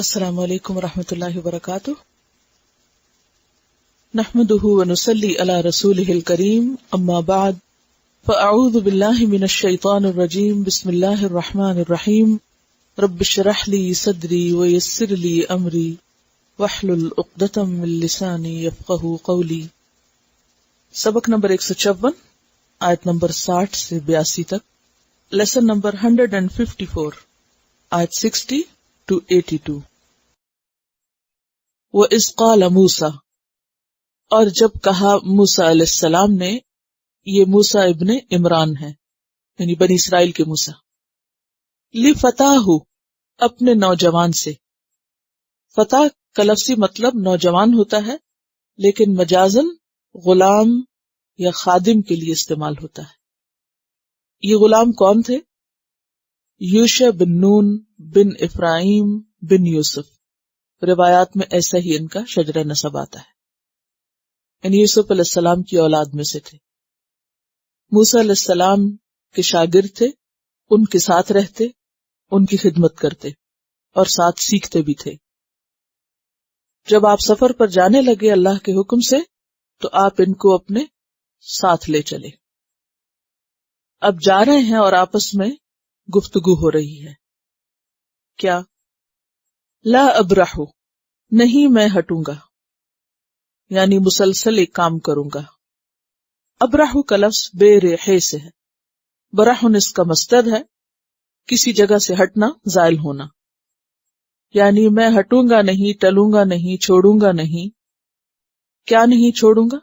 السلام علیکم ورحمۃ اللہ وبرکاتہ. نحمده ونصلی علی رسوله الکریم. اما بعد فاعوذ باللہ من الشیطان الرجیم. بسم اللہ الرحمن الرحیم. رب اشرح لی صدری ویسر لی امری واحلل عقدۃ من لسانی یفقہوا قولی. سبق نمبر 156 آیت نمبر 60 سے 82 تک. لیسن نمبر 154 آیت 60 to 82. وَإِذْ قَالَ مُوسَى، اور جب کہا موسیٰ علیہ السلام نے، یہ موسیٰ ابن عمران ہے یعنی بنی اسرائیل کے موسیٰ، لِفَتَاهُ، اپنے نوجوان سے. فتح کا لفظی مطلب نوجوان ہوتا ہے، لیکن مجازن غلام یا خادم کے لیے استعمال ہوتا ہے. یہ غلام کون تھے؟ یوشع بن نون بن افرایم بن یوسف. روایات میں ایسا ہی ان کا شجرہ نسب آتا ہے، یعنی یوسف علیہ السلام کی اولاد میں سے تھے. موسیٰ علیہ السلام کے شاگرد تھے، ان کے ساتھ رہتے، ان کی خدمت کرتے اور ساتھ سیکھتے بھی تھے. جب آپ سفر پر جانے لگے اللہ کے حکم سے تو آپ ان کو اپنے ساتھ لے چلے. اب جا رہے ہیں اور آپس میں گفتگو ہو رہی ہے. کیا؟ لا ابرح، نہیں میں ہٹوں گا، یعنی مسلسل ایک کام کروں گا. ابرح کا لفظ بے ریحے سے ہے. برحن اس کا مصدر ہے، کسی جگہ سے ہٹنا، زائل ہونا. یعنی میں ہٹوں گا نہیں، ٹلوں گا نہیں، چھوڑوں گا نہیں. کیا نہیں چھوڑوں گا؟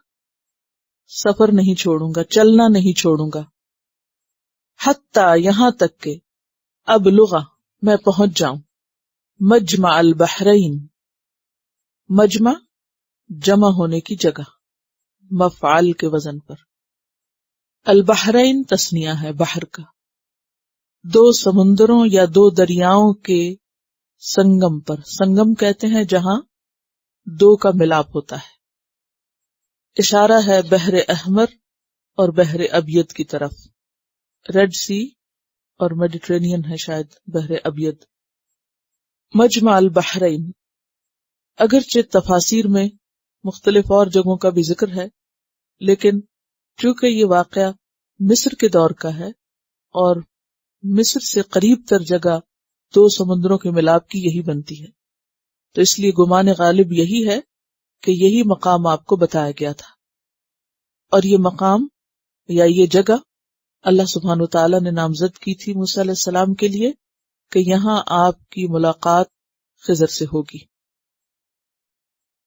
سفر نہیں چھوڑوں گا، چلنا نہیں چھوڑوں گا. حتی، یہاں تک کہ ابلغ، میں پہنچ جاؤں. مجمع البحرین، مجمع جمع ہونے کی جگہ، مفعال کے وزن پر. البحرین تثنیہ ہے بحر کا. دو سمندروں یا دو دریاؤں کے سنگم پر. سنگم کہتے ہیں جہاں دو کا ملاپ ہوتا ہے. اشارہ ہے بحر احمر اور بحر ابیض کی طرف. ریڈ سی اور میڈیٹرینین ہے شاید بحر ابیض. مجمع البحرین، اگرچہ تفاسیر میں مختلف اور جگہوں کا بھی ذکر ہے، لیکن چونکہ یہ واقعہ مصر کے دور کا ہے اور مصر سے قریب تر جگہ دو سمندروں کے ملاپ کی یہی بنتی ہے، تو اس لیے گمان غالب یہی ہے کہ یہی مقام آپ کو بتایا گیا تھا. اور یہ مقام یا یہ جگہ اللہ سبحانہ وتعالی نے نامزد کی تھی موسیٰ علیہ السلام کے لیے کہ یہاں آپ کی ملاقات خضر سے ہوگی.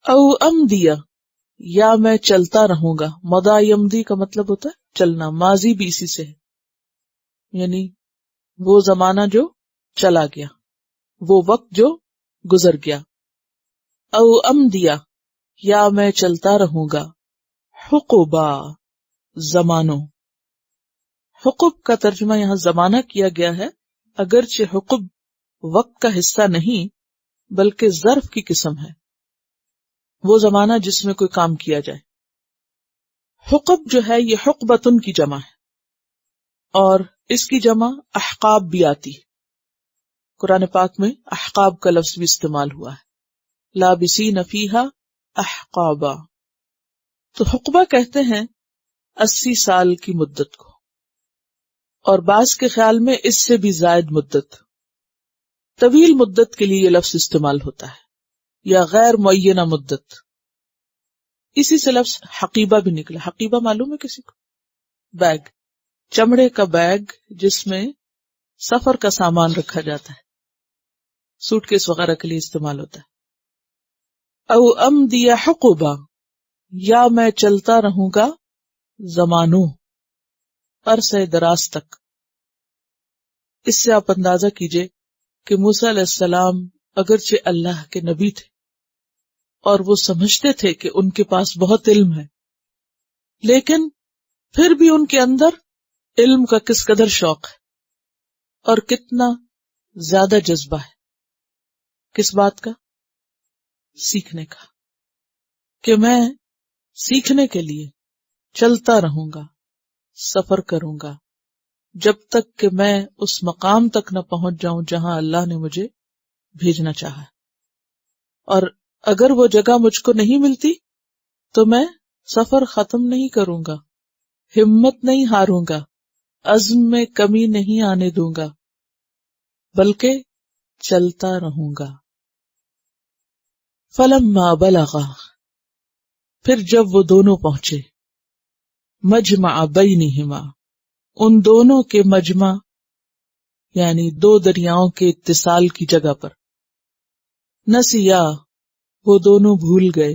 او امدیہ، یا میں چلتا رہوں گا. مدا یمدی کا مطلب ہوتا ہے چلنا، ماضی بھی اسی سے ہے، یعنی وہ زمانہ جو چلا گیا، وہ وقت جو گزر گیا. او امدیہ، یا میں چلتا رہوں گا. حقبا، زمانوں. حقب کا ترجمہ یہاں زمانہ کیا گیا ہے، اگرچہ حقب وقت کا حصہ نہیں بلکہ ظرف کی قسم ہے، وہ زمانہ جس میں کوئی کام کیا جائے. حقب جو ہے یہ حقبتن کی جمع ہے، اور اس کی جمع احقاب بھی آتی ہے. قرآن پاک میں احقاب کا لفظ بھی استعمال ہوا ہے، لابسین فیہا احقابا. تو حقبہ کہتے ہیں 80 سال کی مدت کو، اور بعض کے خیال میں اس سے بھی زائد مدت. طویل مدت کے لیے یہ لفظ استعمال ہوتا ہے، یا غیر معینہ مدت. اسی سے لفظ حقیبہ بھی نکلا. حقیبہ معلوم ہے کسی کو؟ بیگ، چمڑے کا بیگ جس میں سفر کا سامان رکھا جاتا ہے، سوٹ کیس وغیرہ کے لیے استعمال ہوتا ہے. او امدی حقبہ، یا میں چلتا رہوں گا زمانوں، عرصہ دراز تک. اس سے آپ اندازہ کیجئے کہ موسیٰ علیہ السلام اگرچہ اللہ کے نبی تھے اور وہ سمجھتے تھے کہ ان کے پاس بہت علم ہے، لیکن پھر بھی ان کے اندر علم کا کس قدر شوق ہے اور کتنا زیادہ جذبہ ہے. کس بات کا؟ سیکھنے کا. کہ میں سیکھنے کے لیے چلتا رہوں گا، سفر کروں گا، جب تک کہ میں اس مقام تک نہ پہنچ جاؤں جہاں اللہ نے مجھے بھیجنا چاہا. اور اگر وہ جگہ مجھ کو نہیں ملتی تو میں سفر ختم نہیں کروں گا، ہمت نہیں ہاروں گا، عزم میں کمی نہیں آنے دوں گا، بلکہ چلتا رہوں گا۔ فلما بلغا، پھر جب وہ دونوں پہنچے، مجمع بینہما، ان دونوں کے مجمع یعنی دو دریاؤں کے اتصال کی جگہ پر، نسیا، وہ دونوں بھول گئے،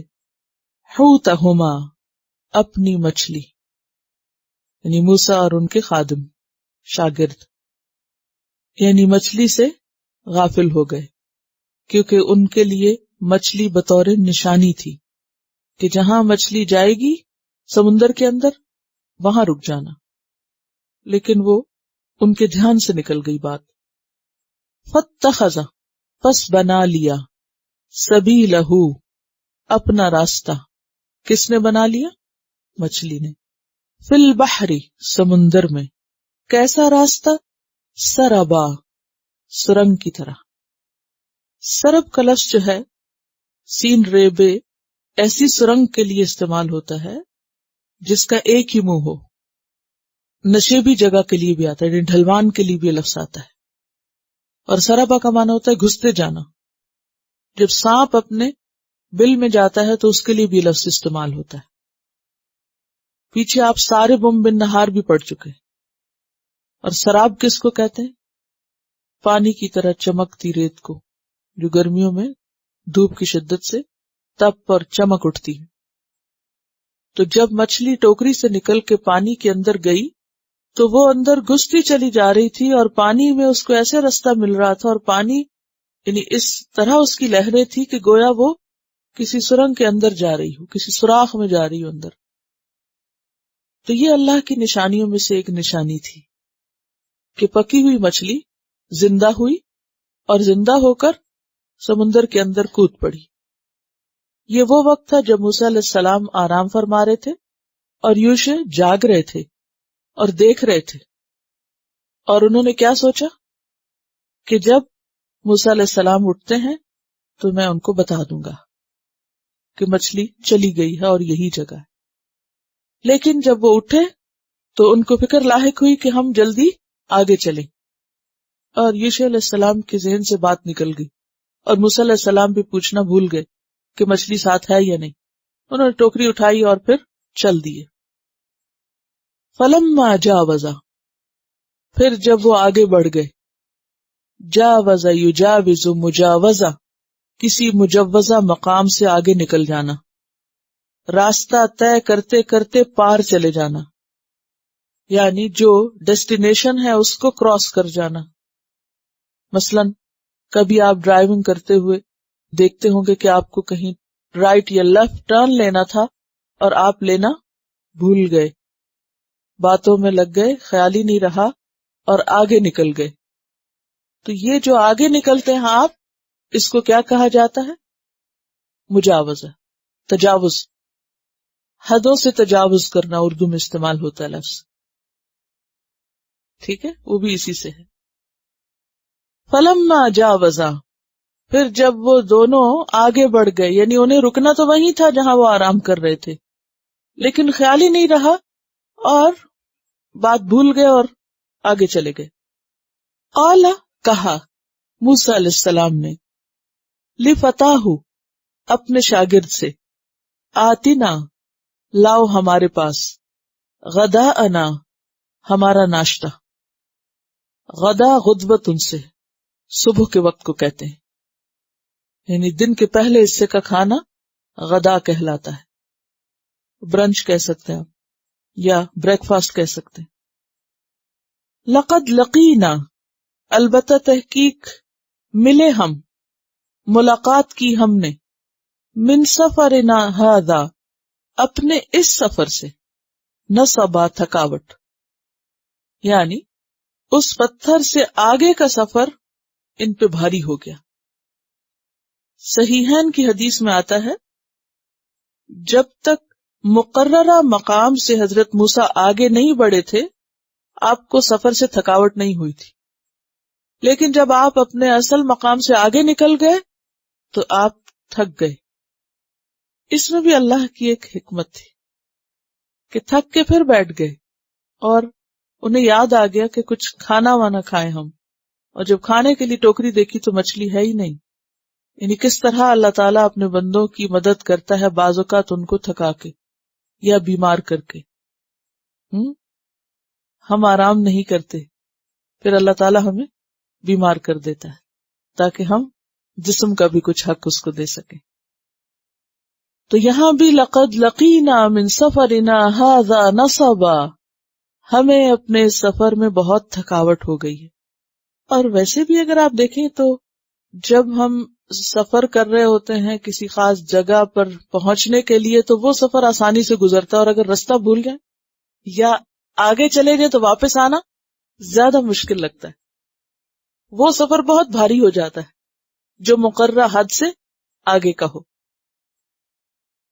حوتہما، اپنی مچھلی، یعنی موسیٰ اور ان کے خادم شاگرد، یعنی مچھلی سے غافل ہو گئے، کیونکہ ان کے لیے مچھلی بطور نشانی تھی کہ جہاں مچھلی جائے گی سمندر کے اندر وہاں رک جانا، لیکن وہ ان کے دھیان سے نکل گئی بات۔ فاتخذ، پس بنا لیا، سبیلہ، اپنا راستہ، کس نے بنا لیا؟ مچھلی نے، فی البحر، سمندر میں، کیسا راستہ؟ سربا، سرنگ کی طرح۔ سرب کا لفظ جو ہے سین ریبے، ایسی سرنگ کے لیے استعمال ہوتا ہے جس کا ایک ہی منہ ہو، نشیبی جگہ کے لیے بھی آتا ہے، ڈھلوان کے لیے بھی لفظ آتا ہے، اور سربا کا معنی ہوتا ہے گھستے جانا۔ جب سانپ اپنے بل میں جاتا ہے تو اس کے لیے بھی لفظ استعمال ہوتا ہے۔ پیچھے آپ سارے بن نہار بھی پڑھ چکے، اور سراب کس کو کہتے ہیں؟ پانی کی طرح چمکتی ریت کو، جو گرمیوں میں دھوپ کی شدت سے تپ اور چمک اٹھتی ہے۔ تو جب مچھلی ٹوکری سے نکل کے پانی کے اندر گئی تو وہ اندر گھستی چلی جا رہی تھی، اور پانی میں اس کو ایسے راستہ مل رہا تھا، اور پانی یعنی اس طرح اس کی لہریں تھی کہ گویا وہ کسی سرنگ کے اندر جا رہی ہو، کسی سوراخ میں جا رہی ہو اندر۔ تو یہ اللہ کی نشانیوں میں سے ایک نشانی تھی کہ پکی ہوئی مچھلی زندہ ہوئی اور زندہ ہو کر سمندر کے اندر کود پڑی۔ یہ وہ وقت تھا جب موسیٰ علیہ السلام آرام فرما رہے تھے اور یوشع جاگ رہے تھے اور دیکھ رہے تھے، اور انہوں نے کیا سوچا کہ جب موسیٰ علیہ السلام اٹھتے ہیں تو میں ان کو بتا دوں گا کہ مچھلی چلی گئی ہے اور یہی جگہ ہے۔ لیکن جب وہ اٹھے تو ان کو فکر لاحق ہوئی کہ ہم جلدی آگے چلیں، اور یوشع علیہ السلام کے ذہن سے بات نکل گئی، اور موسیٰ علیہ السلام بھی پوچھنا بھول گئے کہ مچھلی ساتھ ہے یا نہیں۔ انہوں نے ٹوکری اٹھائی اور پھر چل دیے۔ فلما جاوزا، پھر جب وہ آگے بڑھ گئے، جاوز یجاوز مجاوزہ، کسی مجوزہ مقام سے آگے نکل جانا، راستہ طے کرتے کرتے پار چلے جانا، یعنی جو ڈیسٹینیشن ہے اس کو کراس کر جانا۔ مثلاً کبھی آپ ڈرائیونگ کرتے ہوئے دیکھتے ہوں گے کہ آپ کو کہیں رائٹ یا لیفٹ ٹرن لینا تھا اور آپ لینا بھول گئے، باتوں میں لگ گئے، خیال ہی نہیں رہا اور آگے نکل گئے۔ تو یہ جو آگے نکلتے ہیں آپ، اس کو کیا کہا جاتا ہے؟ مجاوزہ، تجاوز، حدوں سے تجاوز کرنا اردو میں استعمال ہوتا ہے لفظ، ٹھیک ہے، وہ بھی اسی سے ہے۔ فلما جاوزا، پھر جب وہ دونوں آگے بڑھ گئے، یعنی انہیں رکنا تو وہیں تھا جہاں وہ آرام کر رہے تھے، لیکن خیال ہی نہیں رہا اور بات بھول گئے اور آگے چلے گئے۔ قال، کہا موسیٰ علیہ السلام نے، لفتاہ، اپنے شاگرد سے، آتنا، لاؤ ہمارے پاس، غداءنا، ہمارا ناشتہ۔ غدا غدوت ان سے صبح کے وقت کو کہتے ہیں، یعنی دن کے پہلے حصے کا کھانا غدا کہلاتا ہے، برنچ کہہ سکتے ہیں آپ یا بریک فاسٹ کہہ سکتے ہیں۔ لقد لقینا، البتہ تحقیق ملے ہم، ملاقات کی ہم نے، من سفرنا ھذا، اپنے اس سفر سے، نصبا، تھکاوٹ، یعنی اس پتھر سے آگے کا سفر ان پہ بھاری ہو گیا۔ صحیحین کی حدیث میں آتا ہے جب تک مقررہ مقام سے حضرت موسیٰ آگے نہیں بڑھے تھے آپ کو سفر سے تھکاوٹ نہیں ہوئی تھی، لیکن جب آپ اپنے اصل مقام سے آگے نکل گئے تو آپ تھک گئے. اس میں بھی اللہ کی ایک حکمت تھی کہ تھک کے پھر بیٹھ گئے اور انہیں یاد آ گیا کہ کچھ کھانا وانا کھائیں ہم. اور جب کھانے کے لیے ٹوکری دیکھی تو مچھلی ہے ہی نہیں. یعنی کس طرح اللہ تعالیٰ اپنے بندوں کی مدد کرتا ہے بعض اوقات ان کو تھکا کے یا بیمار کر کے. ہم آرام نہیں کرتے پھر اللہ تعالیٰ ہمیں بیمار کر دیتا ہے تاکہ ہم جسم کا بھی کچھ حق اس کو دے سکیں. تو یہاں بھی لقد لقینا من سفرنا ھذا نصبا، ہمیں اپنے سفر میں بہت تھکاوٹ ہو گئی ہے. اور ویسے بھی اگر آپ دیکھیں تو جب ہم سفر کر رہے ہوتے ہیں کسی خاص جگہ پر پہنچنے کے لیے تو وہ سفر آسانی سے گزرتا ہے، اور اگر رستہ بھول جائیں یا آگے چلے جائیں تو واپس آنا زیادہ مشکل لگتا ہے. وہ سفر بہت بھاری ہو جاتا ہے جو مقررہ حد سے آگے کا ہو.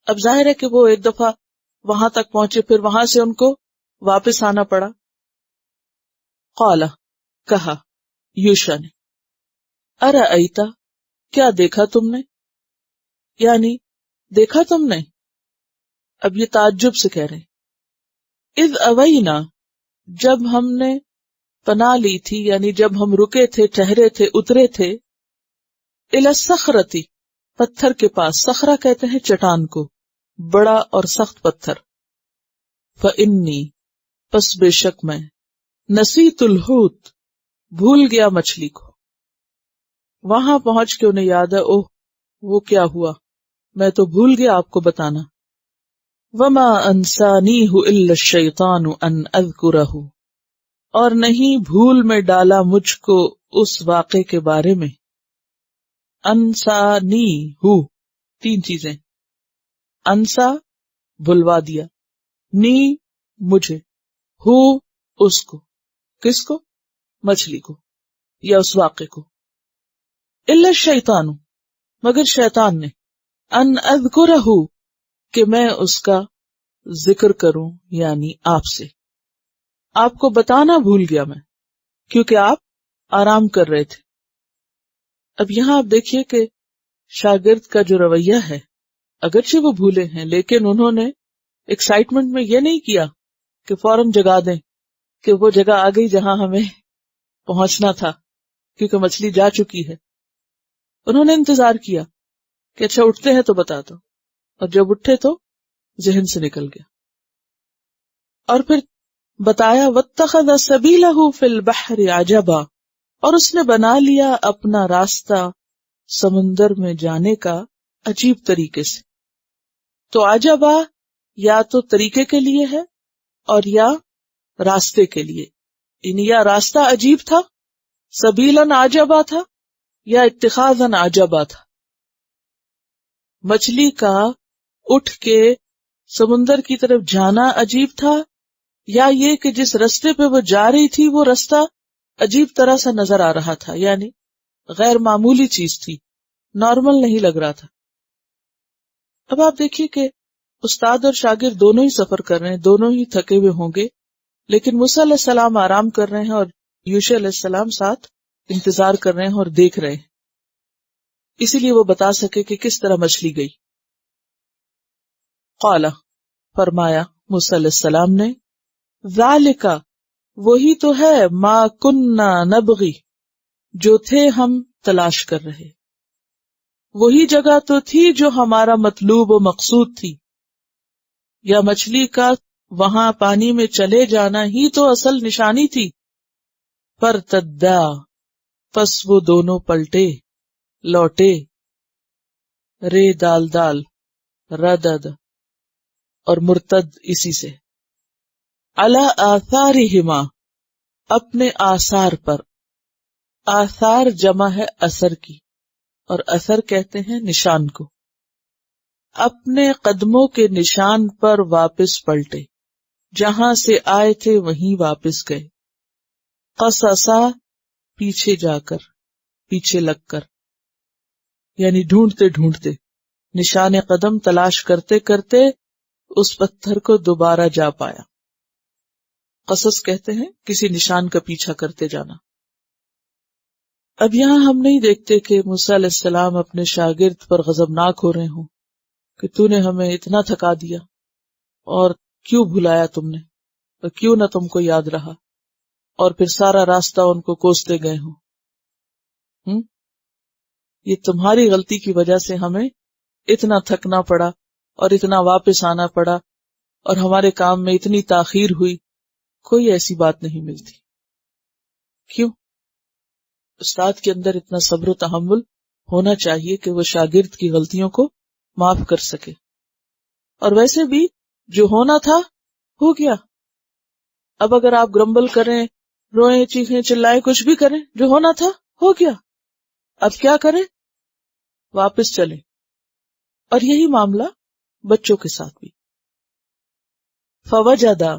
اب ظاہر ہے کہ وہ ایک دفعہ وہاں تک پہنچے پھر وہاں سے ان کو واپس آنا پڑا. قال، کہا یوشا نے، ارأیتا، کیا دیکھا تم نے، یعنی دیکھا تم نے. اب یہ تعجب سے کہہ رہے ہیں. اذ اوینا، جب ہم نے پناہ لی تھی، یعنی جب ہم رکے تھے، ٹھہرے تھے، اترے تھے، الی الصخرۃ، پتھر کے پاس. صخرہ کہتے ہیں چٹان کو، بڑا اور سخت پتھر. فإنی، پس بے شک میں، نسیت الحوت، بھول گیا مچھلی کو. وہاں پہنچ کے انہیں یاد ہے، اوہ وہ کیا ہوا، میں تو بھول گیا آپ کو بتانا. وما انسانیہ الا الشیطان ان اذکرہ، اور نہیں بھول میں ڈالا مجھ کو اس واقعے کے بارے میں. انسانیہ، تین چیزیں، انسا بھلوا دیا، نی مجھے، ہو اس کو، کس کو، مچھلی کو یا اس واقعے کو. الا الشیطان، مگر شیطان نے، ان اذکرہ، کہ میں اس کا ذکر کروں، یعنی آپ سے، آپ کو بتانا بھول گیا میں، کیونکہ آپ آرام کر رہے تھے. اب یہاں آپ دیکھیے کہ شاگرد کا جو رویہ ہے، اگرچہ وہ بھولے ہیں لیکن انہوں نے ایکسائٹمنٹ میں یہ نہیں کیا کہ فوراً جگا دیں کہ وہ جگہ آ گئی جہاں ہمیں پہنچنا تھا کیونکہ مچھلی جا چکی ہے. انہوں نے انتظار کیا کہ اچھا اٹھتے ہیں تو بتا دو، اور جب اٹھے تو ذہن سے نکل گیا. اور پھر بتایا واتخذ سبیلہ فی البحر عجبا، اور اس نے بنا لیا اپنا راستہ سمندر میں جانے کا عجیب طریقے سے. تو عجبا یا تو طریقے کے لیے ہے اور یا راستے کے لیے، یعنی یا راستہ عجیب تھا، سبیلاً عجبا تھا، یا اتخاذاً عجبا تھا. مچھلی کا اٹھ کے سمندر کی طرف جانا عجیب تھا، یا یہ کہ جس رستے پہ وہ جا رہی تھی وہ رستہ عجیب طرح سے نظر آ رہا تھا، یعنی غیر معمولی چیز تھی، نارمل نہیں لگ رہا تھا. اب آپ دیکھیے کہ استاد اور شاگرد دونوں ہی سفر کر رہے ہیں، دونوں ہی تھکے ہوئے ہوں گے، لیکن موسیٰ علیہ السلام آرام کر رہے ہیں اور یوشع علیہ السلام ساتھ انتظار کر رہے ہیں اور دیکھ رہے ہیں، اسی لیے وہ بتا سکے کہ کس طرح مچھلی گئی. قال، فرمایا موسیٰ علیہ السلام نے، ذالک، وہی تو ہے، ما کننا نبغی، جو تھے ہم تلاش کر رہے، وہی جگہ تو تھی جو ہمارا مطلوب و مقصود تھی، یا مچھلی کا وہاں پانی میں چلے جانا ہی تو اصل نشانی تھی. فرتدا، پس وہ دونوں پلٹے، لوٹے، رے دال دال، ردد اور مرتد اسی سے، علی آثارہما، اپنے آثار پر. آثار جمع ہے اثر کی، اور اثر کہتے ہیں نشان کو. اپنے قدموں کے نشان پر واپس پلٹے، جہاں سے آئے تھے وہیں واپس گئے. قصصا، پیچھے جا کر، پیچھے لگ کر، یعنی ڈھونڈتے ڈھونڈتے، نشان قدم تلاش کرتے کرتے اس پتھر کو دوبارہ جا پایا. قصص کہتے ہیں کسی نشان کا پیچھا کرتے جانا. اب یہاں ہم نہیں دیکھتے کہ موسیٰ علیہ السلام اپنے شاگرد پر غضبناک ہو رہے ہوں کہ تو نے ہمیں اتنا تھکا دیا اور کیوں بھلایا تم نے، اور کیوں نہ تم کو یاد رہا، اور پھر سارا راستہ ان کو کوستے گئے ہوں۔ یہ تمہاری غلطی کی وجہ سے ہمیں اتنا تھکنا پڑا اور اتنا واپس آنا پڑا اور ہمارے کام میں اتنی تاخیر ہوئی، کوئی ایسی بات نہیں ملتی۔ کیوں؟ استاد کے اندر اتنا صبر و تحمل ہونا چاہیے کہ وہ شاگرد کی غلطیوں کو معاف کر سکے، اور ویسے بھی جو ہونا تھا ہو گیا۔ اب اگر آپ گرمبل کریں، روئیں، چیخیں، چلائیں، کچھ بھی کریں، جو ہونا تھا ہو گیا، اب کیا کریں؟ واپس چلیں۔ اور یہی معاملہ بچوں کے ساتھ بھی۔ فوجدا،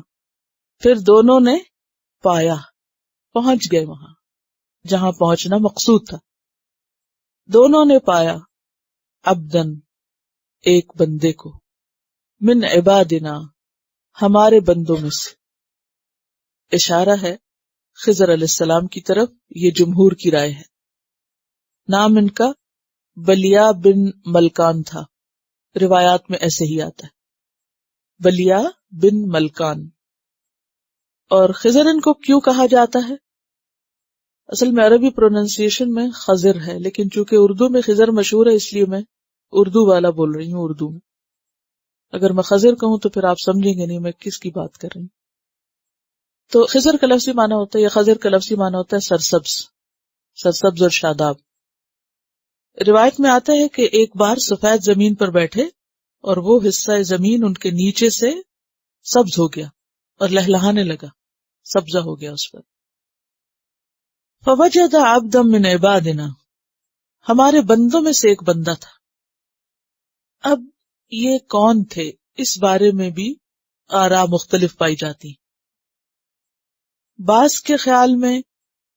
پھر دونوں نے پایا، پہنچ گئے وہاں جہاں پہنچنا مقصود تھا۔ دونوں نے پایا عبدن، ایک بندے کو، من عبادنا، ہمارے بندوں میں سے۔ اشارہ ہے خضر علیہ السلام کی طرف، یہ جمہور کی رائے ہے۔ نام ان کا بلیا بن ملکان تھا، روایات میں ایسے ہی آتا ہے بلیا بن ملکان۔ اور خضر ان کو کیوں کہا جاتا ہے؟ اصل میں عربی پروننسیشن میں خضر ہے، لیکن چونکہ اردو میں خضر مشہور ہے اس لیے میں اردو والا بول رہی ہوں۔ اردو میں اگر میں خضر کہوں تو پھر آپ سمجھیں گے نہیں میں کس کی بات کر رہی ہوں۔ تو خضر کا لفظی معنی ہوتا ہے، یا خضر کا لفظی معنی ہوتا ہے سرسبز، سرسبز اور شاداب۔ روایت میں آتا ہے کہ ایک بار سفید زمین پر بیٹھے اور وہ حصہ زمین ان کے نیچے سے سبز ہو گیا اور لہلہانے لگا، سبزہ ہو گیا اس پر۔ فوجد عبدا من عبادنا، ہمارے بندوں میں سے ایک بندہ تھا۔ اب یہ کون تھے، اس بارے میں بھی آراء مختلف پائی جاتی۔ بعض کے خیال میں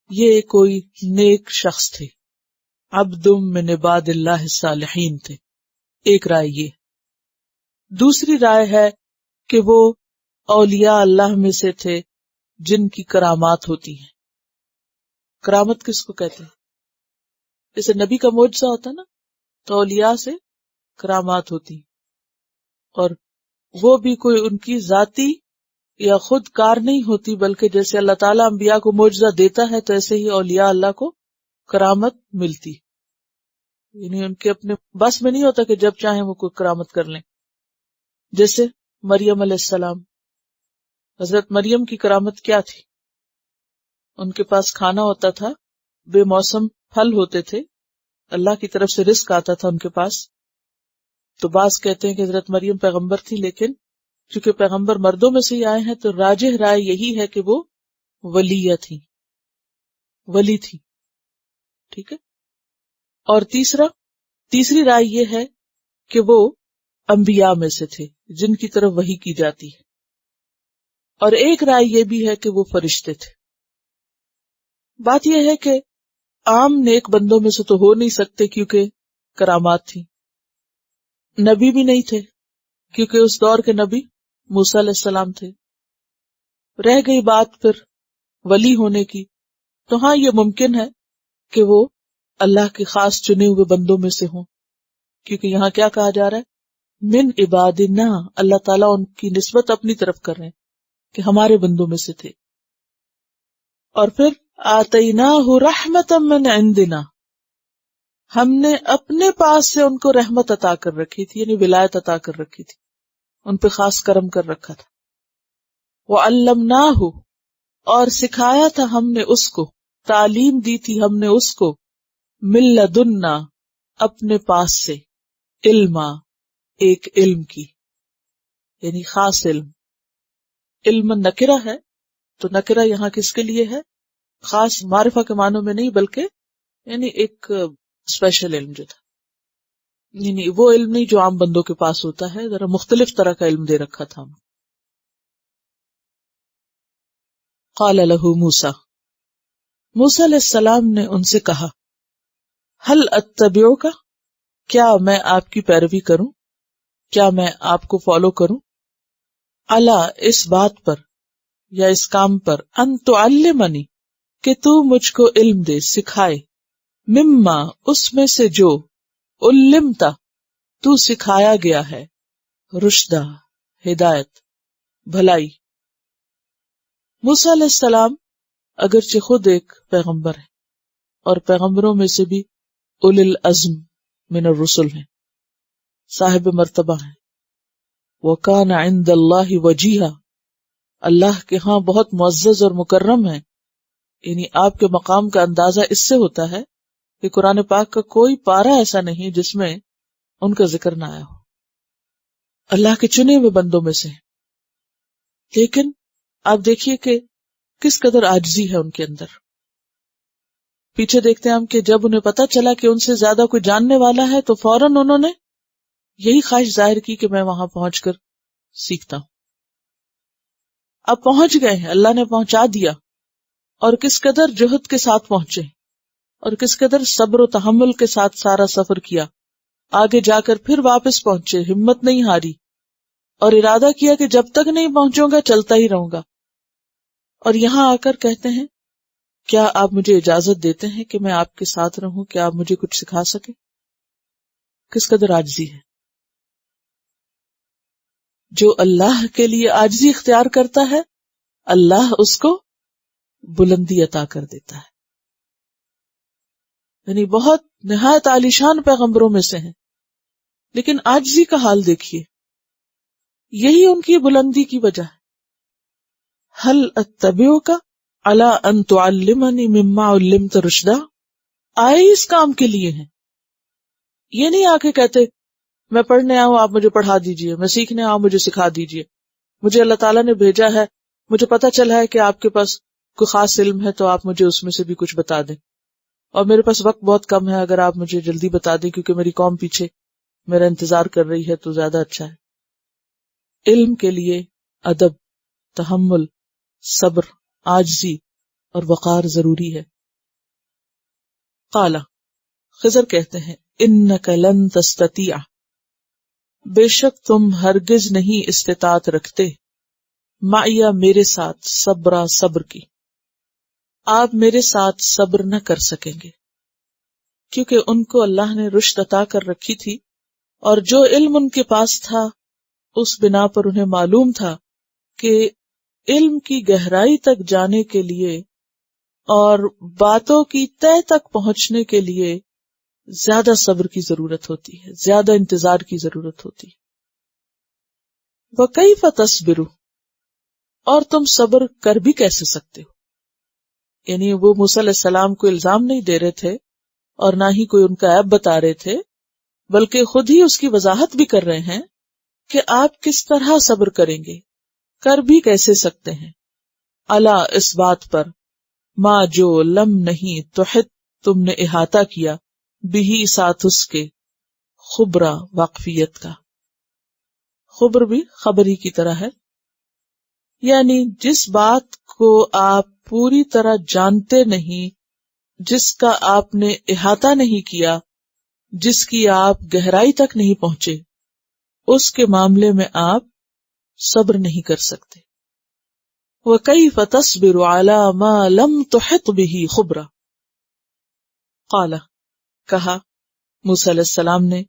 یہ کوئی نیک شخص تھے، عبد من عباد اللہ الصالحین تھے، ایک رائے یہ۔ دوسری رائے ہے کہ وہ اولیاء اللہ میں سے تھے جن کی کرامات ہوتی ہیں۔ کرامت کس کو کہتے ہیں؟ جیسے نبی کا معجزہ ہوتا ہے نا، تو اولیاء سے کرامات ہوتی، اور وہ بھی کوئی ان کی ذاتی یا خود کار نہیں ہوتی، بلکہ جیسے اللہ تعالیٰ انبیاء کو معجزہ دیتا ہے تو ایسے ہی اولیاء اللہ کو کرامت ملتی، یعنی ان کے اپنے بس میں نہیں ہوتا کہ جب چاہیں وہ کوئی کرامت کر لیں۔ جیسے مریم علیہ السلام، حضرت مریم کی کرامت کیا تھی؟ ان کے پاس کھانا ہوتا تھا، بے موسم پھل ہوتے تھے، اللہ کی طرف سے رزق آتا تھا ان کے پاس۔ تو بعض کہتے ہیں کہ حضرت مریم پیغمبر تھی، لیکن چونکہ پیغمبر مردوں میں سے ہی آئے ہیں تو راجح رائے یہی ہے کہ وہ ولیہ تھی، ولی تھی، ٹھیک ہے۔ اور تیسری رائے یہ ہے کہ وہ انبیاء میں سے تھے جن کی طرف وحی کی جاتی ہے، اور ایک رائے یہ بھی ہے کہ وہ فرشتے تھے۔ بات یہ ہے کہ عام نیک بندوں میں سے تو ہو نہیں سکتے کیونکہ کرامات تھی، نبی بھی نہیں تھے کیونکہ اس دور کے نبی موسیٰ علیہ السلام تھے۔ رہ گئی بات پھر ولی ہونے کی، تو ہاں یہ ممکن ہے کہ وہ اللہ کے خاص چنے ہوئے بندوں میں سے ہوں، کیونکہ یہاں کیا کہا جا رہا ہے، من عبادنا، اللہ تعالیٰ ان کی نسبت اپنی طرف کر رہے ہیں کہ ہمارے بندوں میں سے تھے۔ اور پھر آتیناہ رحمتا من عندنا، ہم نے اپنے پاس سے ان کو رحمت عطا کر رکھی تھی، یعنی ولایت عطا کر رکھی تھی، ان پہ خاص کرم کر رکھا تھا۔ وعلمناہ، اور سکھایا تھا ہم نے اس کو، تعلیم دی تھی ہم نے اس کو، من لدنا، اپنے پاس سے، علما، ایک علم کی، یعنی خاص علم۔ علم نکرہ ہے، تو نکرہ یہاں کس کے لیے ہے؟ خاص معرفہ کے معنوں میں نہیں، بلکہ یعنی ایک اسپیشل علم جو تھا، یعنی وہ علم نہیں جو عام بندوں کے پاس ہوتا ہے، ذرا مختلف طرح کا علم دے رکھا تھا ہم۔ قال لہ موسیٰ، موسیٰ علیہ السلام نے ان سے کہا، هل اتبعک، کیا میں آپ کی پیروی کروں، کیا میں آپ کو فالو کروں، علی، اس بات پر یا اس کام پر، ان تعلمنی، کہ تو مجھ کو علم دے، سکھائے، مما اس میں سے جو علمتا تو سکھایا گیا ہے، رشدہ ہدایت بھلائی۔ موسیٰ علیہ السلام اگرچہ خود ایک پیغمبر ہے اور پیغمبروں میں سے بھی اولی العزم من الرسل ہیں، صاحب مرتبہ ہیں، وَكَانَ عِندَ اللَّهِ وَجِيهًا، اللہ کے ہاں بہت معزز اور مکرم ہیں۔ یعنی آپ کے مقام کا اندازہ اس سے ہوتا ہے کہ قرآن پاک کا کوئی پارہ ایسا نہیں جس میں ان کا ذکر نہ آیا ہو، اللہ کے چنے ہوئے بندوں میں سے۔ لیکن آپ دیکھیے کہ کس قدر عاجزی ہے ان کے اندر۔ پیچھے دیکھتے ہیں ہم کہ جب انہیں پتا چلا کہ ان سے زیادہ کوئی جاننے والا ہے تو فوراً انہوں نے یہی خواہش ظاہر کی کہ میں وہاں پہنچ کر سیکھتا ہوں۔ اب پہنچ گئے ہیں، اللہ نے پہنچا دیا، اور کس قدر جہد کے ساتھ پہنچے اور کس قدر صبر و تحمل کے ساتھ سارا سفر کیا۔ آگے جا کر پھر واپس پہنچے، ہمت نہیں ہاری اور ارادہ کیا کہ جب تک نہیں پہنچوں گا چلتا ہی رہوں گا۔ اور یہاں آ کر کہتے ہیں کیا آپ مجھے اجازت دیتے ہیں کہ میں آپ کے ساتھ رہوں، کیا آپ مجھے کچھ سکھا سکیں؟ کس قدر عاجزی ہے۔ جو اللہ کے لیے عاجزی اختیار کرتا ہے اللہ اس کو بلندی عطا کر دیتا ہے۔ یعنی بہت نہایت عالیشان پیغمبروں میں سے ہیں، لیکن عاجزی کا حال دیکھیے، یہی ان کی بلندی کی وجہ ہے۔ هل اتبعک علی ان تعلمنی مما علمت رشدا، آئے اس کام کے لیے ہیں، یہ نہیں آ کے کہتے میں پڑھنے آؤں آپ مجھے پڑھا دیجئے، میں سیکھنے آؤں مجھے سکھا دیجئے، مجھے اللہ تعالیٰ نے بھیجا ہے، مجھے پتا چلا ہے کہ آپ کے پاس کوئی خاص علم ہے تو آپ مجھے اس میں سے بھی کچھ بتا دیں، اور میرے پاس وقت بہت کم ہے، اگر آپ مجھے جلدی بتا دیں کیونکہ میری قوم پیچھے میرا انتظار کر رہی ہے تو زیادہ اچھا ہے۔ علم کے لیے ادب، تحمل، صبر، عاجزی اور وقار ضروری ہے۔ قال خضر کہتے ہیں انک لن تستطیع، بے شک تم ہرگز نہیں استطاعت رکھتے، معیا میرے ساتھ، صبرا صبر کی، آپ میرے ساتھ صبر نہ کر سکیں گے، کیونکہ ان کو اللہ نے رشد عطا کر رکھی تھی، اور جو علم ان کے پاس تھا اس بنا پر انہیں معلوم تھا کہ علم کی گہرائی تک جانے کے لیے اور باتوں کی تہہ تک پہنچنے کے لیے زیادہ صبر کی ضرورت ہوتی ہے، زیادہ انتظار کی ضرورت ہوتی ہے۔ وَكَيْفَ تَصْبِرُ، اور تم صبر کر بھی کیسے سکتے ہو؟ یعنی وہ موسیٰ علیہ السلام کو الزام نہیں دے رہے تھے اور نہ ہی کوئی ان کا عیب بتا رہے تھے، بلکہ خود ہی اس کی وضاحت بھی کر رہے ہیں کہ آپ کس طرح صبر کریں گے، کر بھی کیسے سکتے ہیں۔ الا اس بات پر، ما جو لم نہیں تحط تم نے احاطہ کیا، بھی ساتھ اس کے، خبرا واقفیت کا، خبر بھی خبری کی طرح ہے، یعنی جس بات کو آپ پوری طرح جانتے نہیں، جس کا آپ نے احاطہ نہیں کیا، جس کی آپ گہرائی تک نہیں پہنچے، اس کے معاملے میں آپ صبر نہیں کر سکتے۔ وَكَيْفَ تَصْبِرُ عَلَى مَا لَمْ تُحِطْ بِهِ خُبْرًا، قَالَ کہا موسیٰ علیہ السلام نے،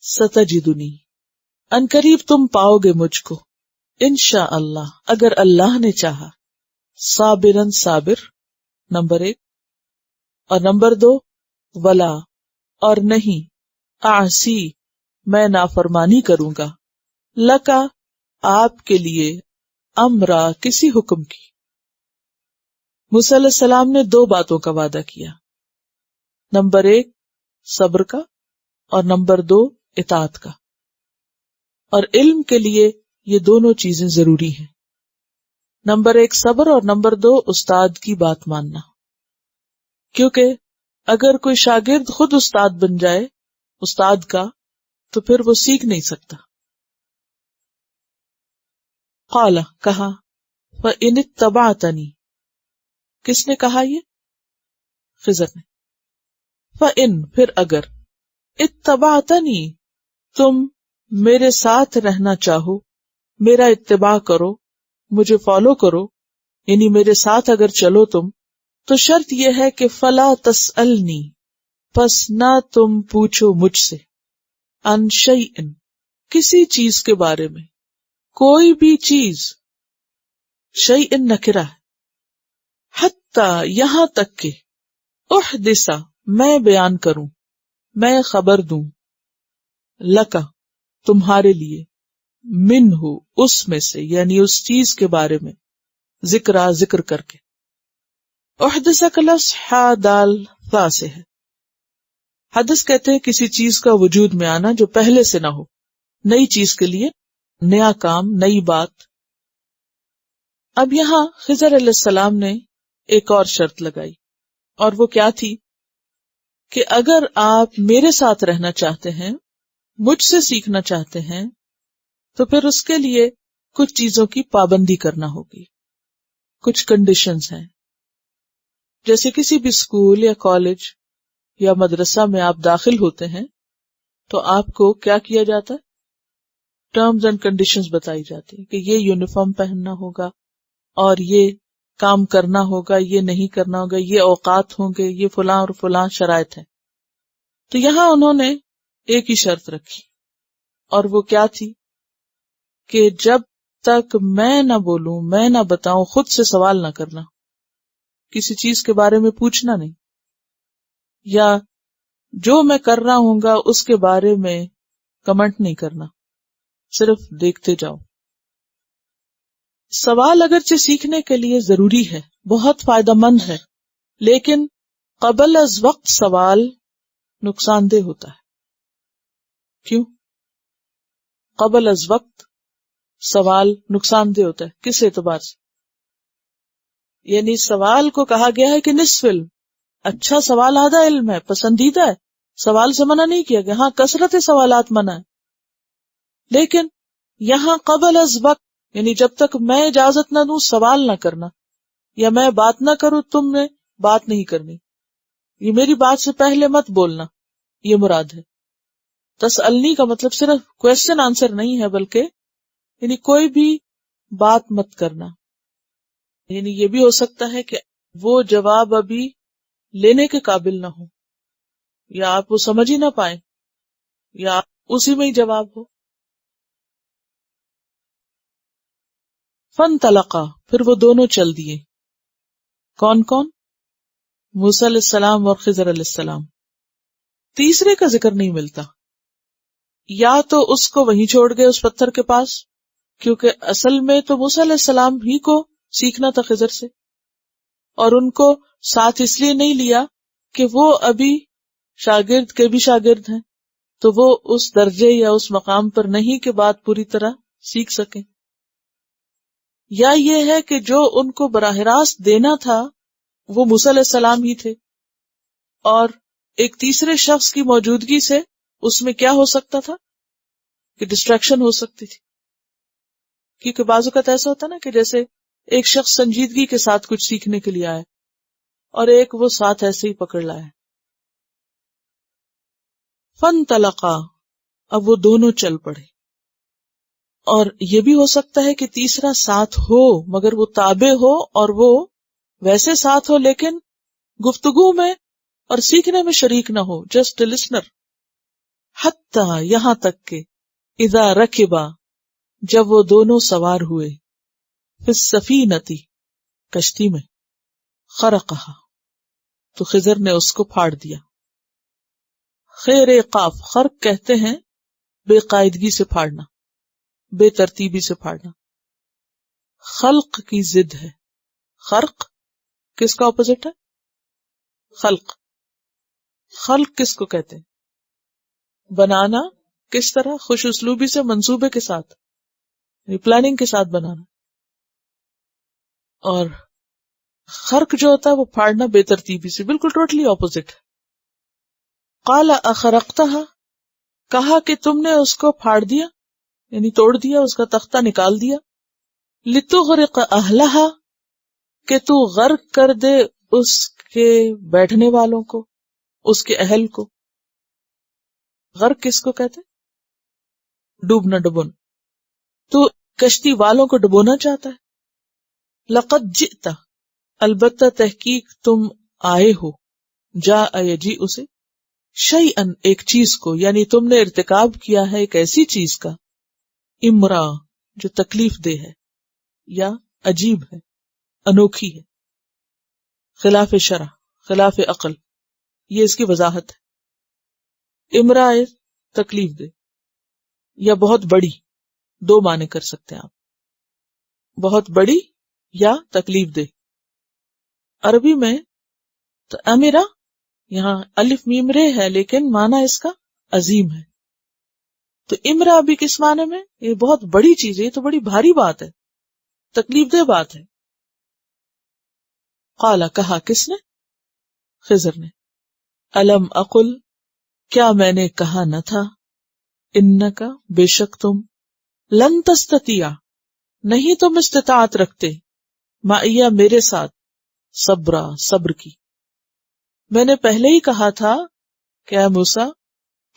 سَتَجِدُنِی ان قریب تم پاؤ گے مجھ کو، انشاءاللہ اگر اللہ نے چاہا، صابراً صابر نمبر 1، اور نمبر 2 ولا اور نہیں، اعصی میں نافرمانی کروں گا، لکا آپ کے لیے، امرا کسی حکم کی۔ موسیٰ علیہ السلام نے 2 باتوں کا وعدہ کیا، نمبر 1 صبر کا اور نمبر 2 اطاعت کا، اور علم کے لیے یہ دونوں چیزیں ضروری ہیں، نمبر 1 صبر اور نمبر 2 استاد کی بات ماننا، کیونکہ اگر کوئی شاگرد خود استاد بن جائے استاد کا تو پھر وہ سیکھ نہیں سکتا۔ قال کہا، فَإِنِ اتَّبَعْتَنِی کس نے کہا یہ؟ خضر نے۔ فَإِن پھر اگر، اتَّبَعْتَنِی تم میرے ساتھ رہنا چاہو، میرا اتباع کرو، مجھے فالو کرو، یعنی میرے ساتھ اگر چلو تم، تو شرط یہ ہے کہ فلا تسألنی پس نہ تم پوچھو مجھ سے عن شیئن کسی چیز کے بارے میں، کوئی بھی چیز، شیئن نکرہ ہے، حتی یہاں تک کہ احدث میں بیان کروں، میں خبر دوں، لکا تمہارے لیے، منہ اس میں سے، یعنی اس چیز کے بارے میں، ذکر کر کے۔ احدث کا لفظ حا دال ثا سے ہے۔ حدث کہتے ہیں کسی چیز کا وجود میں آنا جو پہلے سے نہ ہو، نئی چیز کے لیے نیا کام، نئی بات۔ اب یہاں خضر علیہ السلام نے ایک اور شرط لگائی، اور وہ کیا تھی کہ اگر آپ میرے ساتھ رہنا چاہتے ہیں، مجھ سے سیکھنا چاہتے ہیں، تو پھر اس کے لیے کچھ چیزوں کی پابندی کرنا ہوگی، کچھ کنڈیشنز ہیں۔ جیسے کسی بھی اسکول یا کالج یا مدرسہ میں آپ داخل ہوتے ہیں تو آپ کو کیا کیا جاتا ہے؟ ٹرمز اینڈ کنڈیشنز بتائی جاتی ہیں کہ یہ یونیفارم پہننا ہوگا، اور یہ کام کرنا ہوگا، یہ نہیں کرنا ہوگا، یہ اوقات ہوں گے، یہ فلاں اور فلاں شرائط ہیں۔ تو یہاں انہوں نے ایک ہی شرط رکھی، اور وہ کیا تھی کہ جب تک میں نہ بولوں، میں نہ بتاؤں، خود سے سوال نہ کرنا، کسی چیز کے بارے میں پوچھنا نہیں، یا جو میں کر رہا ہوں گا اس کے بارے میں کمنٹ نہیں کرنا، صرف دیکھتے جاؤ۔ سوال اگرچہ سیکھنے کے لیے ضروری ہے، بہت فائدہ مند ہے، لیکن قبل از وقت سوال نقصان دہ ہوتا ہے۔ کیوں؟ قبل از وقت سوال نقصان دہ ہوتا ہے، کس اعتبار سے؟ یعنی سوال کو کہا گیا ہے کہ نصف علم، اچھا سوال آدھا علم ہے، پسندیدہ ہے، سوال سے منع نہیں کیا گیا، ہاں کثرت سوالات منع ہے، لیکن یہاں قبل از وقت، یعنی جب تک میں اجازت نہ دوں سوال نہ کرنا، یا میں بات نہ کروں تم نے بات نہیں کرنی، یہ میری بات سے پہلے مت بولنا، یہ مراد ہے۔ تسألنی کا مطلب صرف کویسچن آنسر نہیں ہے، بلکہ یعنی کوئی بھی بات مت کرنا، یعنی یہ بھی ہو سکتا ہے کہ وہ جواب ابھی لینے کے قابل نہ ہو، یا آپ وہ سمجھ ہی نہ پائیں، یا اسی میں ہی جواب ہو۔ فانطلقا، پھر وہ دونوں چل دیے۔ کون کون؟ موسیٰ علیہ السلام اور خضر علیہ السلام۔ تیسرے کا ذکر نہیں ملتا، یا تو اس کو وہیں چھوڑ گئے اس پتھر کے پاس، کیونکہ اصل میں تو موسیٰ علیہ السلام ہی کو سیکھنا تھا خضر سے، اور ان کو ساتھ اس لیے نہیں لیا کہ وہ ابھی شاگرد کے بھی شاگرد ہیں، تو وہ اس درجے یا اس مقام پر نہیں کہ بات پوری طرح سیکھ سکیں، یا یہ ہے کہ جو ان کو براہ راست دینا تھا وہ موسیٰ علیہ السلام ہی تھے، اور ایک تیسرے شخص کی موجودگی سے اس میں کیا ہو سکتا تھا کہ ڈسٹریکشن ہو سکتی تھی، کیونکہ بعض اوقات ایسا ہوتا نا کہ جیسے ایک شخص سنجیدگی کے ساتھ کچھ سیکھنے کے لیے آئے اور ایک وہ ساتھ ایسے ہی پکڑ لایا۔ فانطلقا، اب وہ دونوں چل پڑے، اور یہ بھی ہو سکتا ہے کہ تیسرا ساتھ ہو مگر وہ تابع ہو، اور وہ ویسے ساتھ ہو لیکن گفتگو میں اور سیکھنے میں شریک نہ ہو، جسٹ لسنر۔ حتی، یہاں تک کہ اذا رکبا، جب وہ دونوں سوار ہوئے، فی السفینۃ، کشتی میں، خرقہا، تو خضر نے اس کو پھاڑ دیا۔ خیر قاف، خرق کہتے ہیں بے قاعدگی سے پھاڑنا، بے ترتیبی سے پھاڑنا، خلق کی ضد ہے۔ خرق کس کا اپوزٹ ہے؟ خلق۔ خلق کس کو کہتے ہیں؟ بنانا، کس طرح؟ خوش اسلوبی سے، منصوبے کے ساتھ، پلاننگ کے ساتھ بنانا، اور خرق جو ہوتا ہے وہ پھاڑنا بے ترتیبی سے، بالکل ٹوٹلی اپوزٹ۔ قال اخرقتها، کہا کہ تم نے اس کو پھاڑ دیا، یعنی توڑ دیا، اس کا تختہ نکال دیا، لتغرق اہلہا، کہ تو غرق کر دے اس کے بیٹھنے والوں کو، اس کے اہل کو۔ غرق کس کو کہتے؟ ڈوبنا، ڈبونا۔ تو کشتی والوں کو ڈبونا چاہتا ہے۔ لقد جئت، البتہ تحقیق تم آئے ہو، جاء یجیء سے، شیئن ایک چیز کو، یعنی تم نے ارتکاب کیا ہے ایک ایسی چیز کا، امرا جو تکلیف دہ ہے یا عجیب ہے، انوکھی ہے، خلاف شرع، خلاف عقل، یہ اس کی وضاحت ہے۔ امرا تکلیف دہ یا بہت بڑی، دو معنی کر سکتے ہیں آپ، بہت بڑی یا تکلیف دہ۔ عربی میں تو امیرا یہاں الف میم رے ہے، لیکن معنی اس کا عظیم ہے۔ تو امرا بھی کس معنی میں؟ یہ بہت بڑی چیز ہے، یہ تو بڑی بھاری بات ہے، تکلیف دہ بات ہے۔ قالا کہا کس نے؟ خضر نے۔ الم اقل کیا میں نے کہا نہ تھا، انکا بے شک تم، لن تستطیع نہیں تم استطاعت رکھتے، معیہ میرے ساتھ، صبرا صبر کی۔ میں نے پہلے ہی کہا تھا کہ اے موسیٰ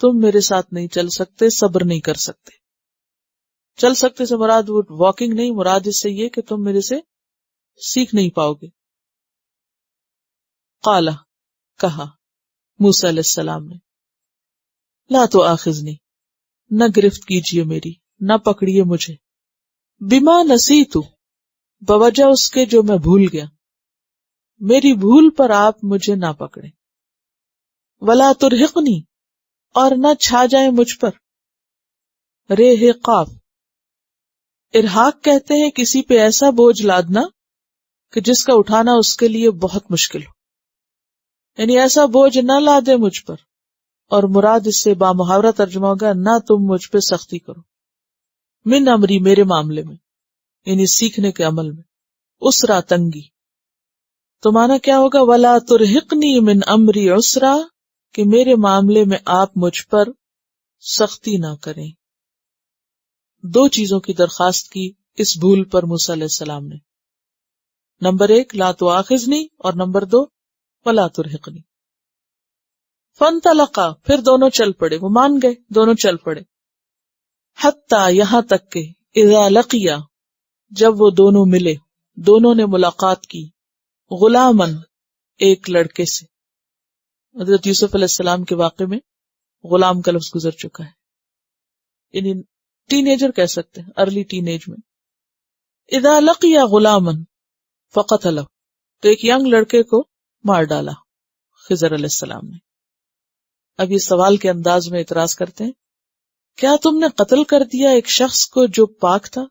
تم میرے ساتھ نہیں چل سکتے، صبر نہیں کر سکتے۔ چل سکتے سے مراد وہ واکنگ نہیں، مراد اس سے یہ کہ تم میرے سے سیکھ نہیں پاؤ گے۔ قالا کہا موسیٰ علیہ السلام نے، لا تؤاخذنی نہ گرفت کیجیے میری، نہ پکڑیے مجھے، بما نسیتو بوجہ اس کے جو میں بھول گیا، میری بھول پر آپ مجھے نہ پکڑیں، ولا ترہقنی اور نہ چھا جائیں مجھ پر، رے قاف ارحاق کہتے ہیں کسی پہ ایسا بوجھ لادنا کہ جس کا اٹھانا اس کے لیے بہت مشکل ہو، یعنی ایسا بوجھ نہ لادے مجھ پر، اور مراد اس سے بامحاورہ ترجمہ ہوگا نہ تم مجھ پہ سختی کرو، من امری میرے معاملے میں، یعنی سیکھنے کے عمل میں، اسرا تنگی۔ تو معنی کیا ہوگا؟ ولا ترہقنی من امری عسرا، کہ میرے معاملے میں آپ مجھ پر سختی نہ کریں۔ دو چیزوں کی درخواست کی اس بھول پر موسیٰ علیہ السلام نے، نمبر 1 لا تؤاخذنی، اور نمبر 2 ولا ترہقنی۔ فانطلقا پھر دونوں چل پڑے، وہ مان گئے، دونوں چل پڑے، حتی یہاں تک کہ اذا لقیا جب وہ دونوں ملے، دونوں نے ملاقات کی، غلامن ایک لڑکے سے۔ حضرت یوسف علیہ السلام کے واقعے میں غلام کا لفظ گزر چکا ہے، یعنی ٹین ایجر کہہ سکتے ہیں، ارلی ٹین ایج میں۔ اذا لقیا غلامن فقتلہ تو ایک ینگ لڑکے کو مار ڈالا خضر علیہ السلام نے۔ اب یہ سوال کے انداز میں اعتراض کرتے ہیں، کیا تم نے قتل کر دیا ایک شخص کو جو پاک تھا؟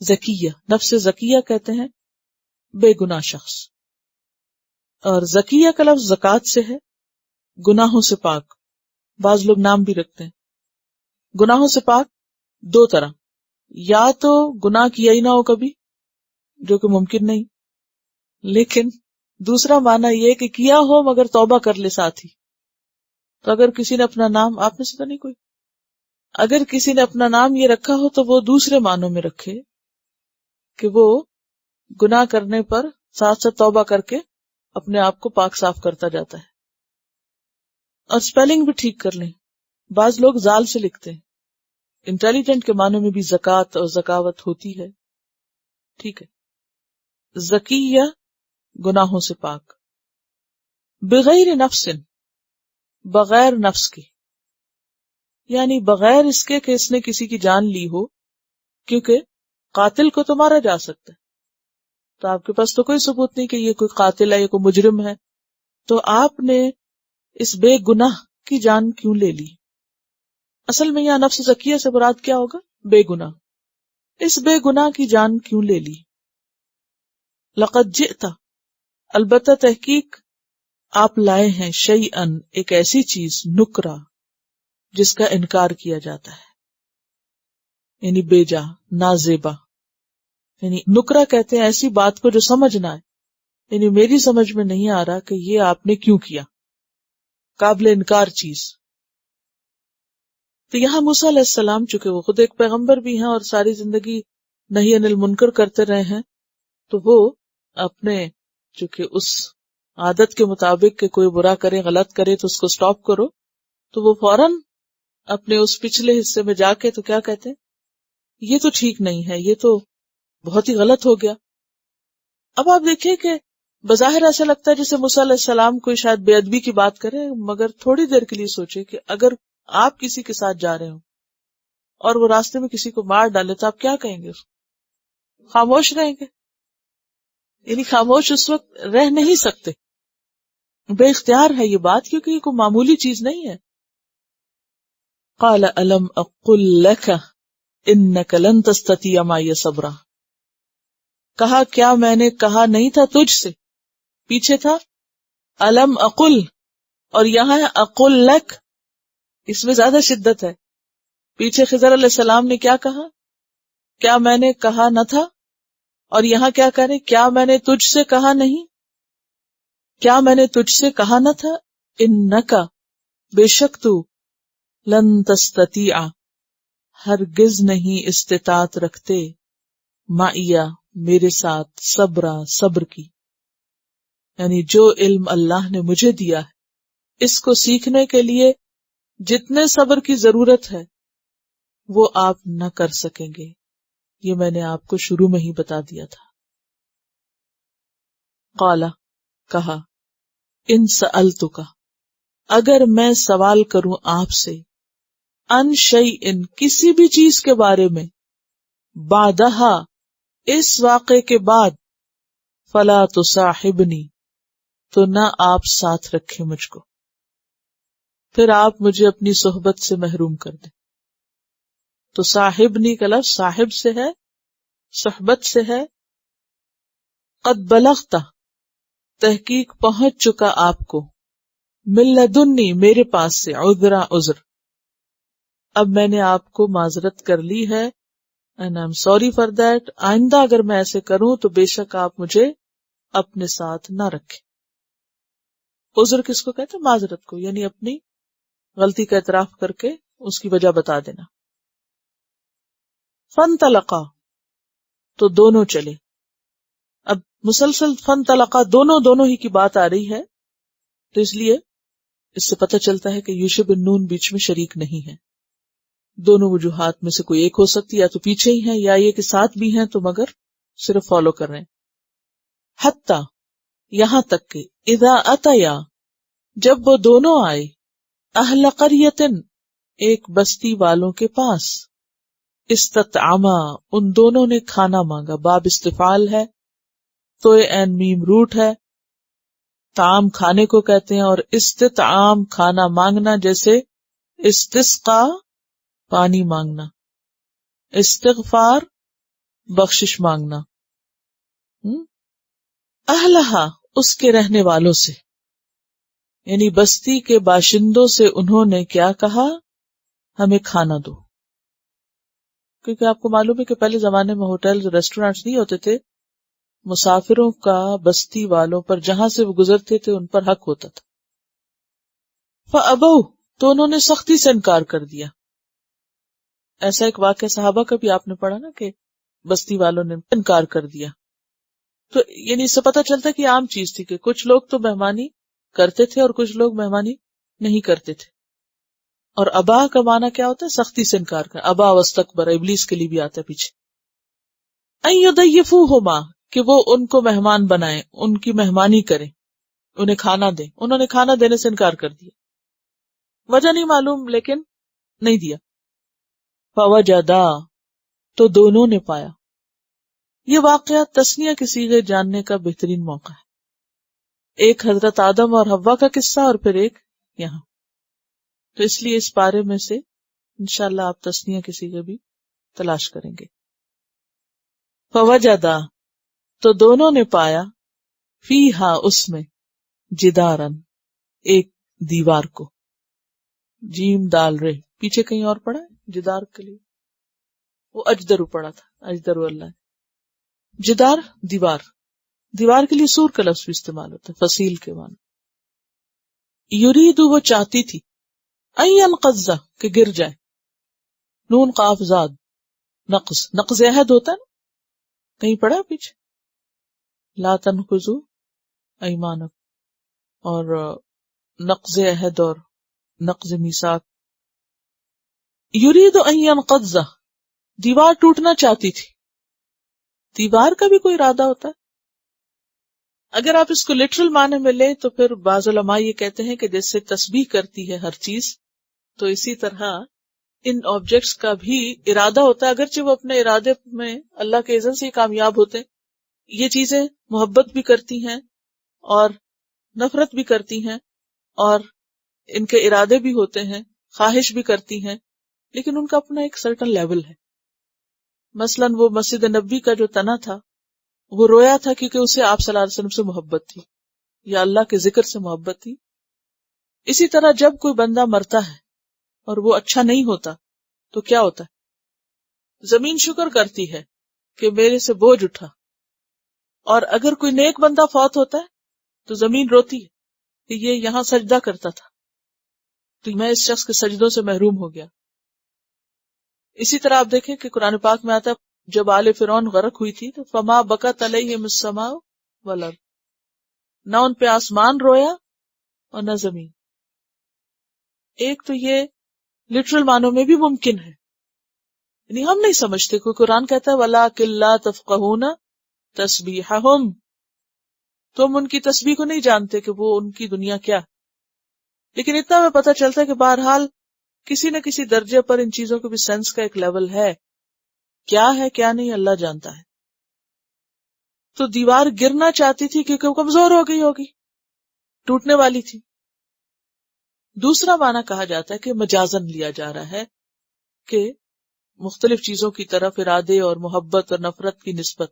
زکیہ، نفس زکیہ کہتے ہیں بے گناہ شخص، اور زکیہ کا لفظ زکوٰۃ سے ہے، گناہوں سے پاک۔ بعض لوگ نام بھی رکھتے ہیں۔ گناہوں سے پاک دو طرح، یا تو گناہ کیا ہی نہ ہو کبھی، جو کہ ممکن نہیں، لیکن دوسرا معنی یہ کہ کیا ہو مگر توبہ کر لے ساتھ ہی۔ تو اگر کسی نے اپنا نام، آپ میں سے تو نہیں کوئی، اگر کسی نے اپنا نام یہ رکھا ہو تو وہ دوسرے معنوں میں رکھے کہ وہ گناہ کرنے پر ساتھ ساتھ توبہ کر کے اپنے آپ کو پاک صاف کرتا جاتا ہے، اور سپیلنگ بھی ٹھیک کر لیں۔ بعض لوگ زال سے لکھتے ہیں، انٹیلیجنٹ کے معنوں میں بھی زکوٰۃ اور زکاوت ہوتی ہے، ٹھیک ہے۔ زکیہ گناہوں سے پاک، بغیر نفس بغیر نفس کے، یعنی بغیر اس کے کہ اس نے کسی کی جان لی ہو، کیونکہ قاتل کو تو مارا جا سکتا ہے، تو آپ کے پاس تو کوئی ثبوت نہیں کہ یہ کوئی قاتل ہے یا کوئی مجرم ہے، تو آپ نے اس بے گناہ کی جان کیوں لے لی؟ اصل میں یہاں نفس زکیہ سے مراد کیا ہوگا؟ بے گناہ، اس بے گناہ کی جان کیوں لے لی؟ لقد جئت البتہ تحقیق آپ لائے ہیں، شیئن ایک ایسی چیز، نکرا جس کا انکار کیا جاتا ہے، یعنی بے جا، نازیبا، یعنی نکرا کہتے ہیں ایسی بات کو جو سمجھ نہ آئے، یعنی میری سمجھ میں نہیں آ رہا کہ یہ آپ نے کیوں کیا، قابل انکار چیز۔ تو یہاں موسیٰ علیہ السلام چونکہ وہ خود ایک پیغمبر بھی ہیں اور ساری زندگی نہی عن المنکر کرتے رہے ہیں، تو وہ اپنے چونکہ اس عادت کے مطابق کہ کوئی برا کرے، غلط کرے تو اس کو سٹاپ کرو، تو وہ فوراً اپنے اس پچھلے حصے میں جا کے تو کیا کہتے ہیں، یہ تو ٹھیک نہیں ہے، یہ تو بہت ہی غلط ہو گیا۔ اب آپ دیکھیں کہ بظاہر ایسا لگتا ہے جیسے موسیٰ علیہ السلام کوئی شاید بے ادبی کی بات کرے، مگر تھوڑی دیر کے لیے سوچے کہ اگر آپ کسی کے ساتھ جا رہے ہوں اور وہ راستے میں کسی کو مار ڈالے تو آپ کیا کہیں گے؟ اس کو خاموش رہیں گے؟ یعنی خاموش اس وقت رہ نہیں سکتے، بے اختیار ہے یہ بات، کیونکہ یہ کوئی معمولی چیز نہیں ہے. قال الم اقل لک انک لن تستطیع معی صبرا، کہا کیا میں نے کہا نہیں تھا تجھ سے، پیچھے تھا الم اقل اور یہاں ہے اقل لک، اس میں زیادہ شدت ہے. پیچھے خضر علیہ السلام نے کیا کہا، کیا میں نے کہا نہ تھا، اور یہاں کیا کرے، کیا میں نے تجھ سے کہا نہیں، کیا میں نے تجھ سے کہا نہ تھا، انکا بے شک تو، لن تستطیع ہرگز نہیں استطاعت رکھتے، معیہ میرے ساتھ، صبر کی، یعنی جو علم اللہ نے مجھے دیا ہے اس کو سیکھنے کے لیے جتنے صبر کی ضرورت ہے وہ آپ نہ کر سکیں گے، یہ میں نے آپ کو شروع میں ہی بتا دیا تھا. قالا کہا ان سألتک اگر میں سوال کروں آپ سے، ان شیئن کسی بھی چیز کے بارے میں، بعدہا اس واقعے کے بعد، فلا تصاحبنی تو نہ آپ ساتھ رکھیں مجھ کو، پھر آپ مجھے اپنی صحبت سے محروم کر دیں. تو صاحبنی کا لفظ صاحب سے ہے، صحبت سے ہے. قد بلغت تحقیق پہنچ چکا آپ کو، من لدنی میرے پاس سے، عذر اب میں نے آپ کو معذرت کر لی ہے، and I'm sorry for that. آئندہ اگر میں ایسے کروں تو بے شک آپ مجھے اپنے ساتھ نہ رکھیں. عذر کس کو کہتے ہیں؟ معذرت کو، یعنی اپنی غلطی کا اعتراف کر کے اس کی وجہ بتا دینا. فانطلقا تو دونوں چلے. اب مسلسل فانطلقا دونوں ہی کی بات آ رہی ہے، تو اس لیے اس سے پتہ چلتا ہے کہ یوشع بن نون بیچ میں شریک نہیں ہے. دونوں وجوہات میں سے کوئی ایک ہو سکتی، یا تو پیچھے ہی ہیں یا یہ کہ ساتھ بھی ہیں تو مگر صرف فالو کر رہے ہیں. حتی یہاں تک کہ اذا اتیا جب وہ دونوں آئے، اہل قریۃ ایک بستی والوں کے پاس، استطعما ان دونوں نے کھانا مانگا. باب استفعال ہے، تو این میم روٹ ہے، طعام کھانے کو کہتے ہیں، اور استطعام کھانا مانگنا، جیسے استسقا پانی مانگنا، استغفار بخشش مانگنا. اہلہا اس کے رہنے والوں سے، یعنی بستی کے باشندوں سے انہوں نے کیا کہا، ہمیں کھانا دو. کیونکہ آپ کو معلوم ہے کہ پہلے زمانے میں ہوٹل ریسٹورینٹس نہیں ہوتے تھے، مسافروں کا بستی والوں پر جہاں سے وہ گزرتے تھے ان پر حق ہوتا تھا. فابوا تو انہوں نے سختی سے انکار کر دیا. ایسا ایک واقعہ صحابہ کا بھی آپ نے پڑھا نا کہ بستی والوں نے انکار کر دیا. تو یعنی اس سے پتہ چلتا ہے کہ عام چیز تھی کہ کچھ لوگ تو مہمانی کرتے تھے اور کچھ لوگ مہمانی نہیں کرتے تھے. اور ابا کا معنی کیا ہوتا ہے؟ سختی سے انکار کر. ابا واستکبر ابلیس کے لیے بھی آتا ہے پیچھے. ان یضیفوہما کہ وہ ان کو مہمان بنائیں، ان کی مہمانی کریں، انہیں کھانا دیں. انہوں نے کھانا دینے سے انکار کر دیا، وجہ نہیں معلوم لیکن نہیں دیا. فوجدا تو دونوں نے پایا. یہ واقعہ تثنیہ کے صیغے جاننے کا بہترین موقع ہے. ایک حضرت آدم اور حوا کا قصہ اور پھر ایک یہاں، تو اس لیے اس بارے میں سے انشاءاللہ آپ تثنیہ کے صیغے بھی تلاش کریں گے. فوجدا تو دونوں نے پایا، فیہا اس میں، جدارن ایک دیوار کو. جیم دال رے پیچھے کہیں اور پڑا ہے جدار کے لیے، وہ اجدرو پڑا تھا، اجدرو اللہ. جدار دیوار، دیوار کے لیے سور کا لفظ بھی استعمال ہوتا ہے فصیل کے معنی. یریدو وہ چاہتی تھی، ان ینقض کہ گر جائے. نون قاف زاد نقض عہد ہوتا ہے نا، کہیں پڑا پیچھے لا تنقضوا ایمانکم، اور نقض عہد اور نقض میثاق. یرید ان ینقض دیوار ٹوٹنا چاہتی تھی. دیوار کا بھی کوئی ارادہ ہوتا ہے. اگر آپ اس کو لٹرل معنی میں لیں تو پھر بعض علماء یہ کہتے ہیں کہ جیسے تسبیح کرتی ہے ہر چیز، تو اسی طرح ان آبجیکٹس کا بھی ارادہ ہوتا ہے، اگرچہ وہ اپنے ارادے میں اللہ کے اذن سے ہی کامیاب ہوتے ہیں۔ یہ چیزیں محبت بھی کرتی ہیں اور نفرت بھی کرتی ہیں، اور ان کے ارادے بھی ہوتے ہیں، خواہش بھی کرتی ہیں، لیکن ان کا اپنا ایک سرٹن لیول ہے۔ مثلاً وہ مسجد نبوی کا جو تنا تھا، وہ رویا تھا کیونکہ اسے آپ صلی اللہ علیہ وسلم سے محبت تھی یا اللہ کے ذکر سے محبت تھی۔ اسی طرح جب کوئی بندہ مرتا ہے اور وہ اچھا نہیں ہوتا تو کیا ہوتا ہے؟ زمین شکر کرتی ہے کہ میرے سے بوجھ اٹھا، اور اگر کوئی نیک بندہ فوت ہوتا ہے تو زمین روتی ہے کہ یہ یہاں سجدہ کرتا تھا تو میں اس شخص کے سجدوں سے محروم ہو گیا۔ اسی طرح آپ دیکھیں کہ قرآن پاک میں آتا ہے جب آل فرعون غرق ہوئی تھی تو فما بکت علیہم السماء والارض، نہ ان پہ آسمان رویا اور نہ زمین۔ ایک تو یہ لٹرل معنوں میں بھی ممکن ہے، یعنی ہم نہیں سمجھتے، کوئی قرآن کہتا ہے وَلَٰكِن لَا تَفْقَهُونَ تَسْبِيحَهُمْ، تم ان کی تسبیح کو نہیں جانتے کہ وہ ان کی دنیا کیا، لیکن اتنا ہمیں پتہ چلتا ہے کہ بہرحال کسی نہ کسی درجے پر ان چیزوں کے بھی سینس کا ایک لیول ہے، کیا ہے کیا نہیں اللہ جانتا ہے۔ تو دیوار گرنا چاہتی تھی کیونکہ وہ کمزور ہو گئی ہوگی، ٹوٹنے والی تھی۔ دوسرا معنی کہا جاتا ہے کہ مجازن لیا جا رہا ہے کہ مختلف چیزوں کی طرف ارادے اور محبت اور نفرت کی نسبت۔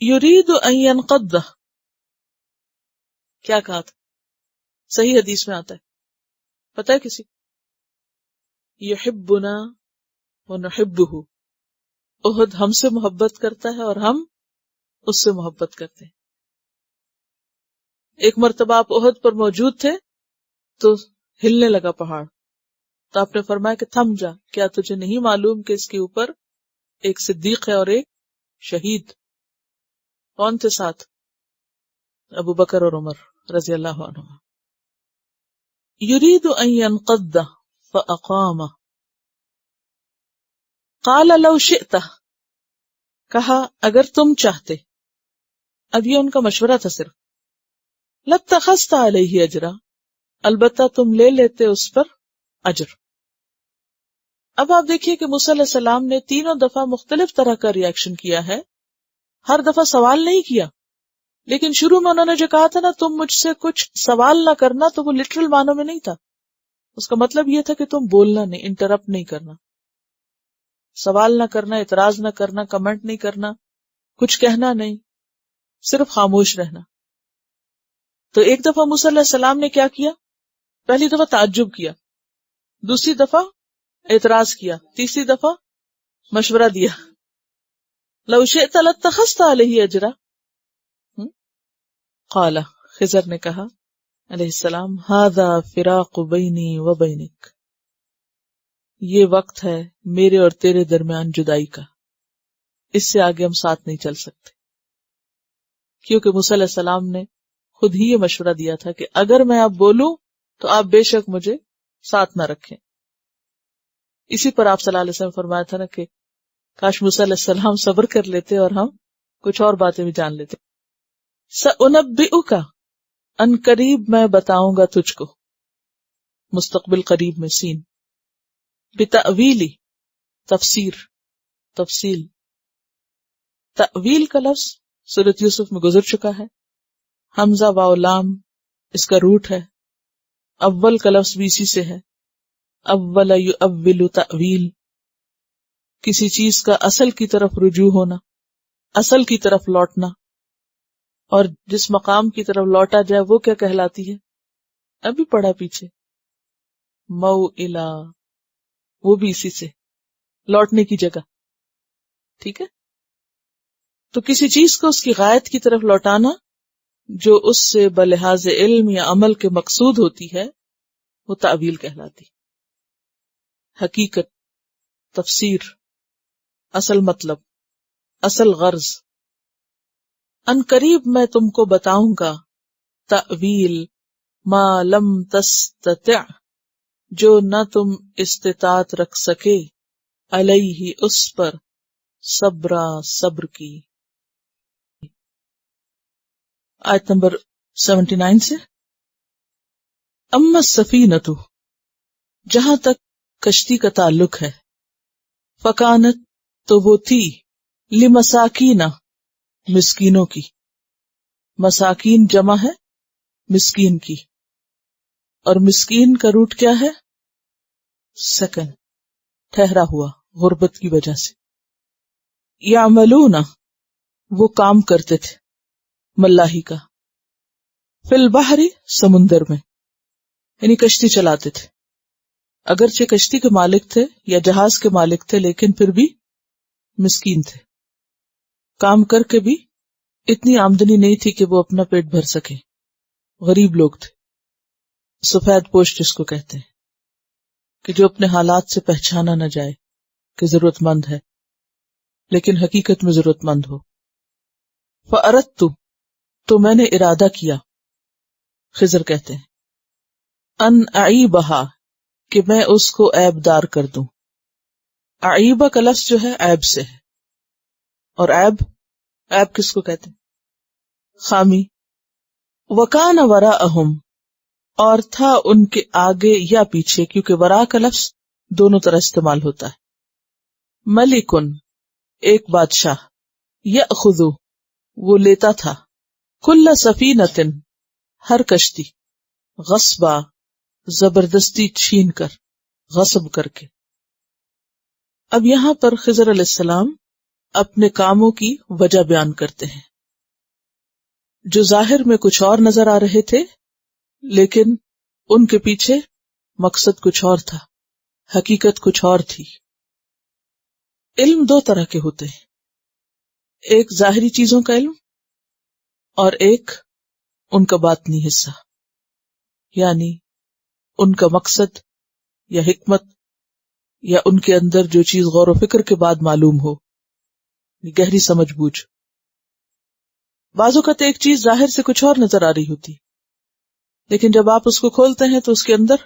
یرید ان ينقض، کیا کہا تھا؟ صحیح حدیث میں آتا ہے، پتہ ہے کسی؟ یحبنا ونحبہ، احد ہم سے محبت کرتا ہے اور ہم اس سے محبت کرتے ہیں۔ ایک مرتبہ آپ احد پر موجود تھے تو ہلنے لگا پہاڑ، تو آپ نے فرمایا کہ تھم جا، کیا تجھے نہیں معلوم کہ اس کے اوپر ایک صدیق ہے اور ایک شہید؟ کون تھے ساتھ؟ ابو بکر اور عمر رضی اللہ عنہ۔ یرید ان ينقض فاقام، قال لو شئت، کہا اگر تم چاہتے، اب یہ ان کا مشورہ تھا صرف، لاتخذت علیہ اجرا، البتہ تم لے لیتے اس پر اجر۔ اب آپ دیکھیے کہ موسیٰ علیہ السلام نے تینوں دفعہ مختلف طرح کا ری ایکشن کیا ہے، ہر دفعہ سوال نہیں کیا، لیکن شروع میں انہوں نے جو کہا تھا نا تم مجھ سے کچھ سوال نہ کرنا، تو وہ لٹرل معنوں میں نہیں تھا، اس کا مطلب یہ تھا کہ تم بولنا نہیں، انٹرپٹ نہیں کرنا، سوال نہ کرنا، اعتراض نہ کرنا، کمنٹ نہیں کرنا، کچھ کہنا نہیں، صرف خاموش رہنا۔ تو ایک دفعہ موسیٰ علیہ السلام نے کیا کیا؟ پہلی دفعہ تعجب کیا، دوسری دفعہ اعتراض کیا، تیسری دفعہ مشورہ دیا، لو شئت لاتخذت علیہ اجرا۔ قال، خضر نے کہا علیہ السلام، ھذا فراق بینی و بینک، یہ وقت ہے میرے اور تیرے درمیان جدائی کا، اس سے آگے ہم ساتھ نہیں چل سکتے، کیونکہ موسیٰ علیہ السلام نے خود ہی یہ مشورہ دیا تھا کہ اگر میں اب بولوں تو آپ بے شک مجھے ساتھ نہ رکھیں۔ اسی پر آپ صلی اللہ علیہ وسلم فرمایا تھا نا کہ کاش موسیٰ علیہ السلام صبر کر لیتے اور ہم کچھ اور باتیں بھی جان لیتے۔ سأنبئک، ان قریب میں بتاؤں گا تجھ کو، مستقبل قریب میں سین، بتأویلی، تفسیر، تفصیل۔ تأویل کا لفظ سورۃ یوسف میں گزر چکا ہے، حمزہ واو لام اس کا روٹ ہے، اول کا لفظ بھی اسی سے ہے، اول یؤول تأویل، کسی چیز کا اصل کی طرف رجوع ہونا، اصل کی طرف لوٹنا، اور جس مقام کی طرف لوٹا جائے وہ کیا کہلاتی ہے؟ ابھی پڑھا پیچھے، موئلہ، وہ بھی اسی سے، لوٹنے کی جگہ، ٹھیک ہے؟ تو کسی چیز کو اس کی غایت کی طرف لوٹانا جو اس سے بلحاظ علم یا عمل کے مقصود ہوتی ہے وہ تأویل کہلاتی۔ حقیقت، تفسیر، اصل مطلب، اصل غرض۔ ان قریب میں تم کو بتاؤں گا تأویل ما لم تستطع، جو نہ تم استطاعت رکھ سکے، علیہ اس پر، صبرا، صبر کی۔ آیت نمبر 79 سے. اما السفینۃ، جہاں تک کشتی کا تعلق ہے، فکانت، تو وہ تھی، لمساکین، مسکینوں کی. مساکین جمع ہے مسکین کی، اور مسکین کا روٹ کیا ہے؟ سکن، ٹھہرا ہوا، غربت کی وجہ سے. یعملون، وہ کام کرتے تھے ملاحی کا، فی البحر، سمندر میں، یعنی کشتی چلاتے تھے. اگرچہ کشتی کے مالک تھے یا جہاز کے مالک تھے، لیکن پھر بھی مسکین تھے. کام کر کے بھی اتنی آمدنی نہیں تھی کہ وہ اپنا پیٹ بھر سکیں. غریب لوگ تھے، سفید پوش جس کو کہتے ہیں، کہ جو اپنے حالات سے پہچانا نہ جائے کہ ضرورت مند ہے لیکن حقیقت میں ضرورت مند ہو. فَأَرَدْتُ، تو میں نے ارادہ کیا، خضر کہتے ہیں، ان اعیبہا، کہ میں اس کو عیب دار کر دوں. اعیبہ کا لفظ جو ہے عیب سے ہے، اور عیب کس کو کہتے ہیں؟ خامی. وَكَانَ وَرَاءَهُمْ، اور تھا ان کے آگے یا پیچھے، کیونکہ وراء کا لفظ دونوں طرح استعمال ہوتا ہے. ملکن، ایک بادشاہ، یأخذ، وہ لیتا تھا، کل سفینۃ، ہر کشتی، غصبا، زبردستی چھین کر، غصب کر کے. اب یہاں پر خضر علیہ السلام اپنے کاموں کی وجہ بیان کرتے ہیں، جو ظاہر میں کچھ اور نظر آ رہے تھے لیکن ان کے پیچھے مقصد کچھ اور تھا، حقیقت کچھ اور تھی. علم دو طرح کے ہوتے ہیں، ایک ظاہری چیزوں کا علم اور ایک ان کا باطنی حصہ، یعنی ان کا مقصد یا حکمت یا ان کے اندر جو چیز غور و فکر کے بعد معلوم ہو، گہری سمجھ بوجھ. بعض اوقات ایک چیز ظاہر سے کچھ اور نظر آ رہی ہوتی لیکن جب آپ اس کو کھولتے ہیں تو اس کے اندر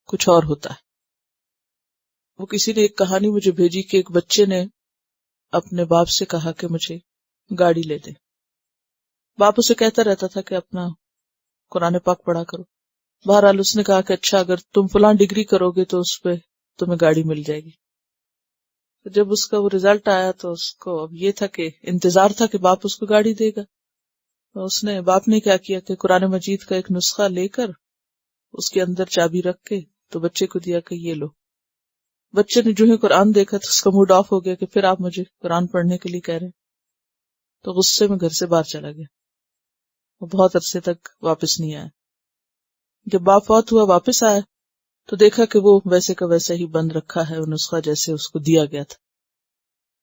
کچھ اور ہوتا ہے. وہ کسی نے ایک کہانی مجھے بھیجی کہ ایک بچے نے اپنے باپ سے کہا کہ مجھے گاڑی لے دے. باپ اسے کہتا رہتا تھا کہ اپنا قرآن پاک پڑھا کرو. بہرحال اس نے کہا کہ اچھا اگر تم فلاں ڈگری کرو گے تو اس پہ تمہیں گاڑی مل جائے گی. تو جب اس کا وہ رزلٹ آیا تو اس کو اب یہ تھا کہ انتظار تھا کہ باپ اس کو گاڑی دے گا. تو باپ نے کیا کیا کہ قرآن مجید کا ایک نسخہ لے کر اس کے اندر چابی رکھ کے تو بچے کو دیا کہ یہ لو. بچے نے جو ہی قرآن دیکھا تو اس کا موڈ آف ہو گیا کہ پھر آپ مجھے قرآن پڑھنے کے لیے کہہ رہے ہیں. تو غصے میں گھر سے باہر چلا گیا. وہ بہت عرصے تک واپس نہیں آیا. جب باپ فوت ہوا واپس آیا تو دیکھا کہ وہ ویسے کا ویسا ہی بند رکھا ہے، وہ نسخہ جیسے اس کو دیا گیا تھا.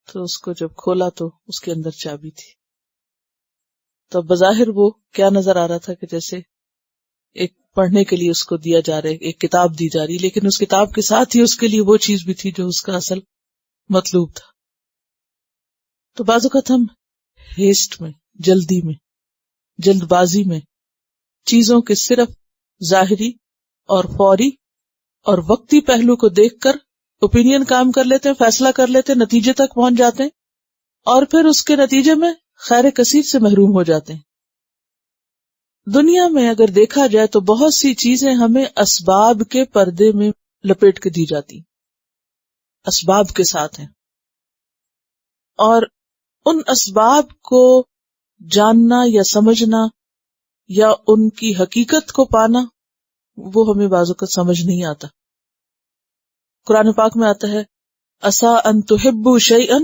تو اس کو جب کھولا تو اس کے اندر چابی تھی. تو بظاہر وہ کیا نظر آ رہا تھا کہ جیسے ایک پڑھنے کے لیے اس کو دیا جا رہا ہے، ایک کتاب دی جا رہی، لیکن اس کتاب کے ساتھ ہی اس کے لیے وہ چیز بھی تھی جو اس کا اصل مطلوب تھا. تو بعض اوقات ہم ہیسٹ میں، جلدی میں، جلد بازی میں چیزوں کے صرف ظاہری اور فوری اور وقتی پہلو کو دیکھ کر اوپینین کام کر لیتے ہیں، فیصلہ کر لیتے ہیں، نتیجے تک پہنچ جاتے ہیں اور پھر اس کے نتیجے میں خیر کثیر سے محروم ہو جاتے ہیں. دنیا میں اگر دیکھا جائے تو بہت سی چیزیں ہمیں اسباب کے پردے میں لپیٹ کے دی جاتی، اسباب کے ساتھ ہیں، اور ان اسباب کو جاننا یا سمجھنا یا ان کی حقیقت کو پانا وہ ہمیں بعض اوقات سمجھ نہیں آتا. قرآن پاک میں آتا ہے عسیٰ ان تحبوا شیئا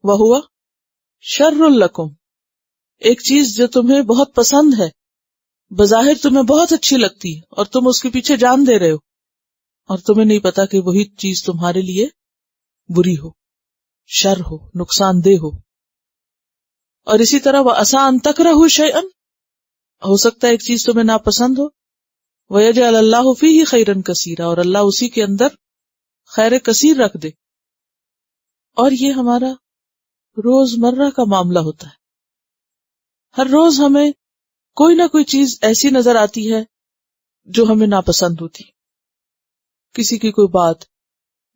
وہو شر لکم، ایک چیز جو تمہیں بہت پسند ہے، بظاہر تمہیں بہت اچھی لگتی ہے اور تم اس کے پیچھے جان دے رہے ہو اور تمہیں نہیں پتا کہ وہی چیز تمہارے لیے بری ہو، شر ہو، نقصان دہ ہو. اور اسی طرح وَعَسَىٰ أَن تَكْرَهُوا شَيْئًا، ہو سکتا ہے ایک چیز تمہیں ناپسند ہو، وَيَجْعَلَ اللَّهُ فِيهِ خَيْرًا كَثِيرًا، اور اللہ اسی کے اندر خیر کثیر رکھ دے. اور یہ ہمارا روزمرہ کا معاملہ ہوتا ہے. ہر روز ہمیں کوئی نہ کوئی چیز ایسی نظر آتی ہے جو ہمیں ناپسند ہوتی، کسی کی کوئی بات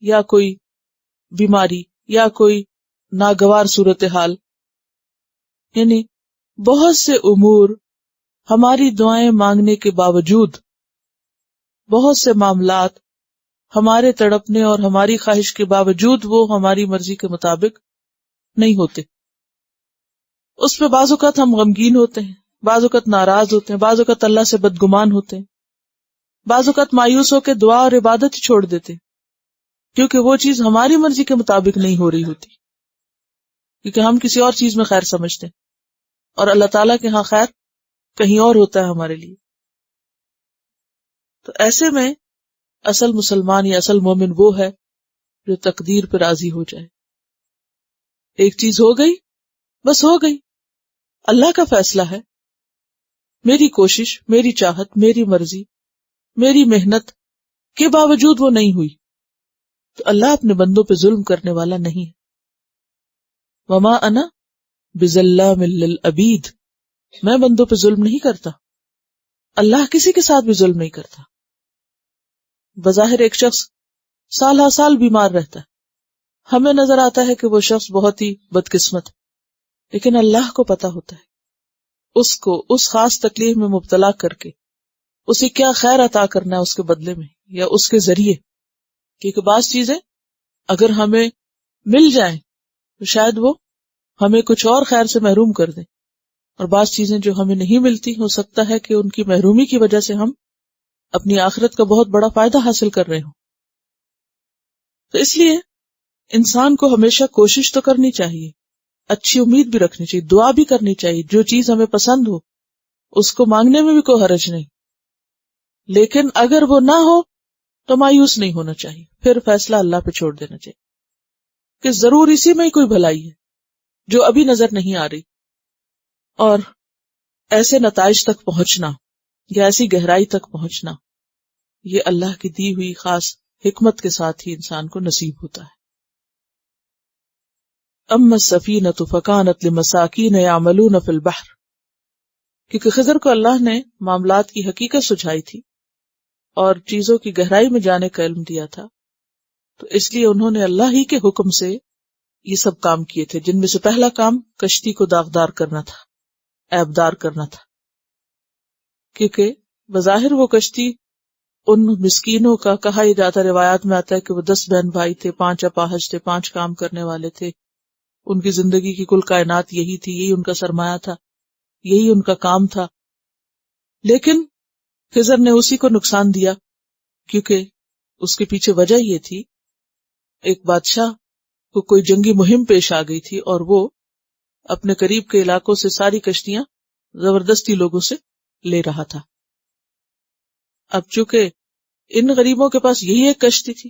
یا کوئی بیماری یا کوئی ناگوار صورتحال. یعنی بہت سے امور ہماری دعائیں مانگنے کے باوجود، بہت سے معاملات ہمارے تڑپنے اور ہماری خواہش کے باوجود وہ ہماری مرضی کے مطابق نہیں ہوتے. اس پہ بعض اوقات ہم غمگین ہوتے ہیں، بعض اوقات ناراض ہوتے ہیں، بعض اوقات اللہ سے بدگمان ہوتے ہیں، بعض اوقات مایوس ہو کے دعا اور عبادت ہی چھوڑ دیتے ہیں، کیونکہ وہ چیز ہماری مرضی کے مطابق نہیں ہو رہی ہوتی، کیونکہ ہم کسی اور چیز میں خیر سمجھتے ہیں اور اللہ تعالیٰ کے ہاں خیر کہیں اور ہوتا ہے ہمارے لیے. تو ایسے میں اصل مسلمان یا اصل مومن وہ ہے جو تقدیر پر راضی ہو جائے. ایک چیز ہو گئی، بس ہو گئی، اللہ کا فیصلہ ہے، میری کوشش، میری چاہت، میری مرضی، میری محنت کے باوجود وہ نہیں ہوئی تو اللہ اپنے بندوں پہ ظلم کرنے والا نہیں ہے. وما انا بظلام للعبید، میں بندوں پہ ظلم نہیں کرتا. اللہ کسی کے ساتھ بھی ظلم نہیں کرتا. بظاہر ایک شخص سال ہر سال بیمار رہتا ہے، ہمیں نظر آتا ہے کہ وہ شخص بہت ہی بدقسمت ہے، لیکن اللہ کو پتا ہوتا ہے اس کو اس خاص تکلیف میں مبتلا کر کے اسے کیا خیر عطا کرنا ہے اس کے بدلے میں یا اس کے ذریعے. کیونکہ بعض چیزیں اگر ہمیں مل جائیں تو شاید وہ ہمیں کچھ اور خیر سے محروم کر دیں، اور بعض چیزیں جو ہمیں نہیں ملتی ہو سکتا ہے کہ ان کی محرومی کی وجہ سے ہم اپنی آخرت کا بہت بڑا فائدہ حاصل کر رہے ہوں. تو اس لیے انسان کو ہمیشہ کوشش تو کرنی چاہیے، اچھی امید بھی رکھنی چاہیے، دعا بھی کرنی چاہیے، جو چیز ہمیں پسند ہو اس کو مانگنے میں بھی کوئی حرج نہیں، لیکن اگر وہ نہ ہو تو مایوس نہیں ہونا چاہیے، پھر فیصلہ اللہ پہ چھوڑ دینا چاہیے کہ ضرور اسی میں ہی کوئی بھلائی ہے جو ابھی نظر نہیں آ رہی. اور ایسے نتائج تک پہنچنا یا ایسی گہرائی تک پہنچنا یہ اللہ کی دی ہوئی خاص حکمت کے ساتھ ہی انسان کو نصیب ہوتا ہے. اما السفینۃ فکانت لمساکین یعملون فی البحر، کیونکہ خضر کو اللہ نے معاملات کی حقیقت سجھائی تھی اور چیزوں کی گہرائی میں جانے کا علم دیا تھا، تو اس لیے انہوں نے اللہ ہی کے حکم سے یہ سب کام کیے تھے، جن میں سے پہلا کام کشتی کو داغدار کرنا تھا، عیبدار کرنا تھا. کیونکہ بظاہر وہ کشتی ان مسکینوں کا، کہا یہ جاتا روایات میں آتا ہے کہ وہ 10 بہن بھائی تھے، 5 اپاہج تھے، 5 کام کرنے والے تھے، ان کی زندگی کی کل کائنات یہی تھی، یہی ان کا سرمایہ تھا، یہی ان کا کام تھا. لیکن خضر نے اسی کو نقصان دیا، کیونکہ اس کے پیچھے وجہ یہ تھی ایک بادشاہ کو کوئی جنگی مہم پیش آ گئی تھی اور وہ اپنے قریب کے علاقوں سے ساری کشتیاں زبردستی لوگوں سے لے رہا تھا. اب چونکہ ان غریبوں کے پاس یہی ایک کشتی تھی،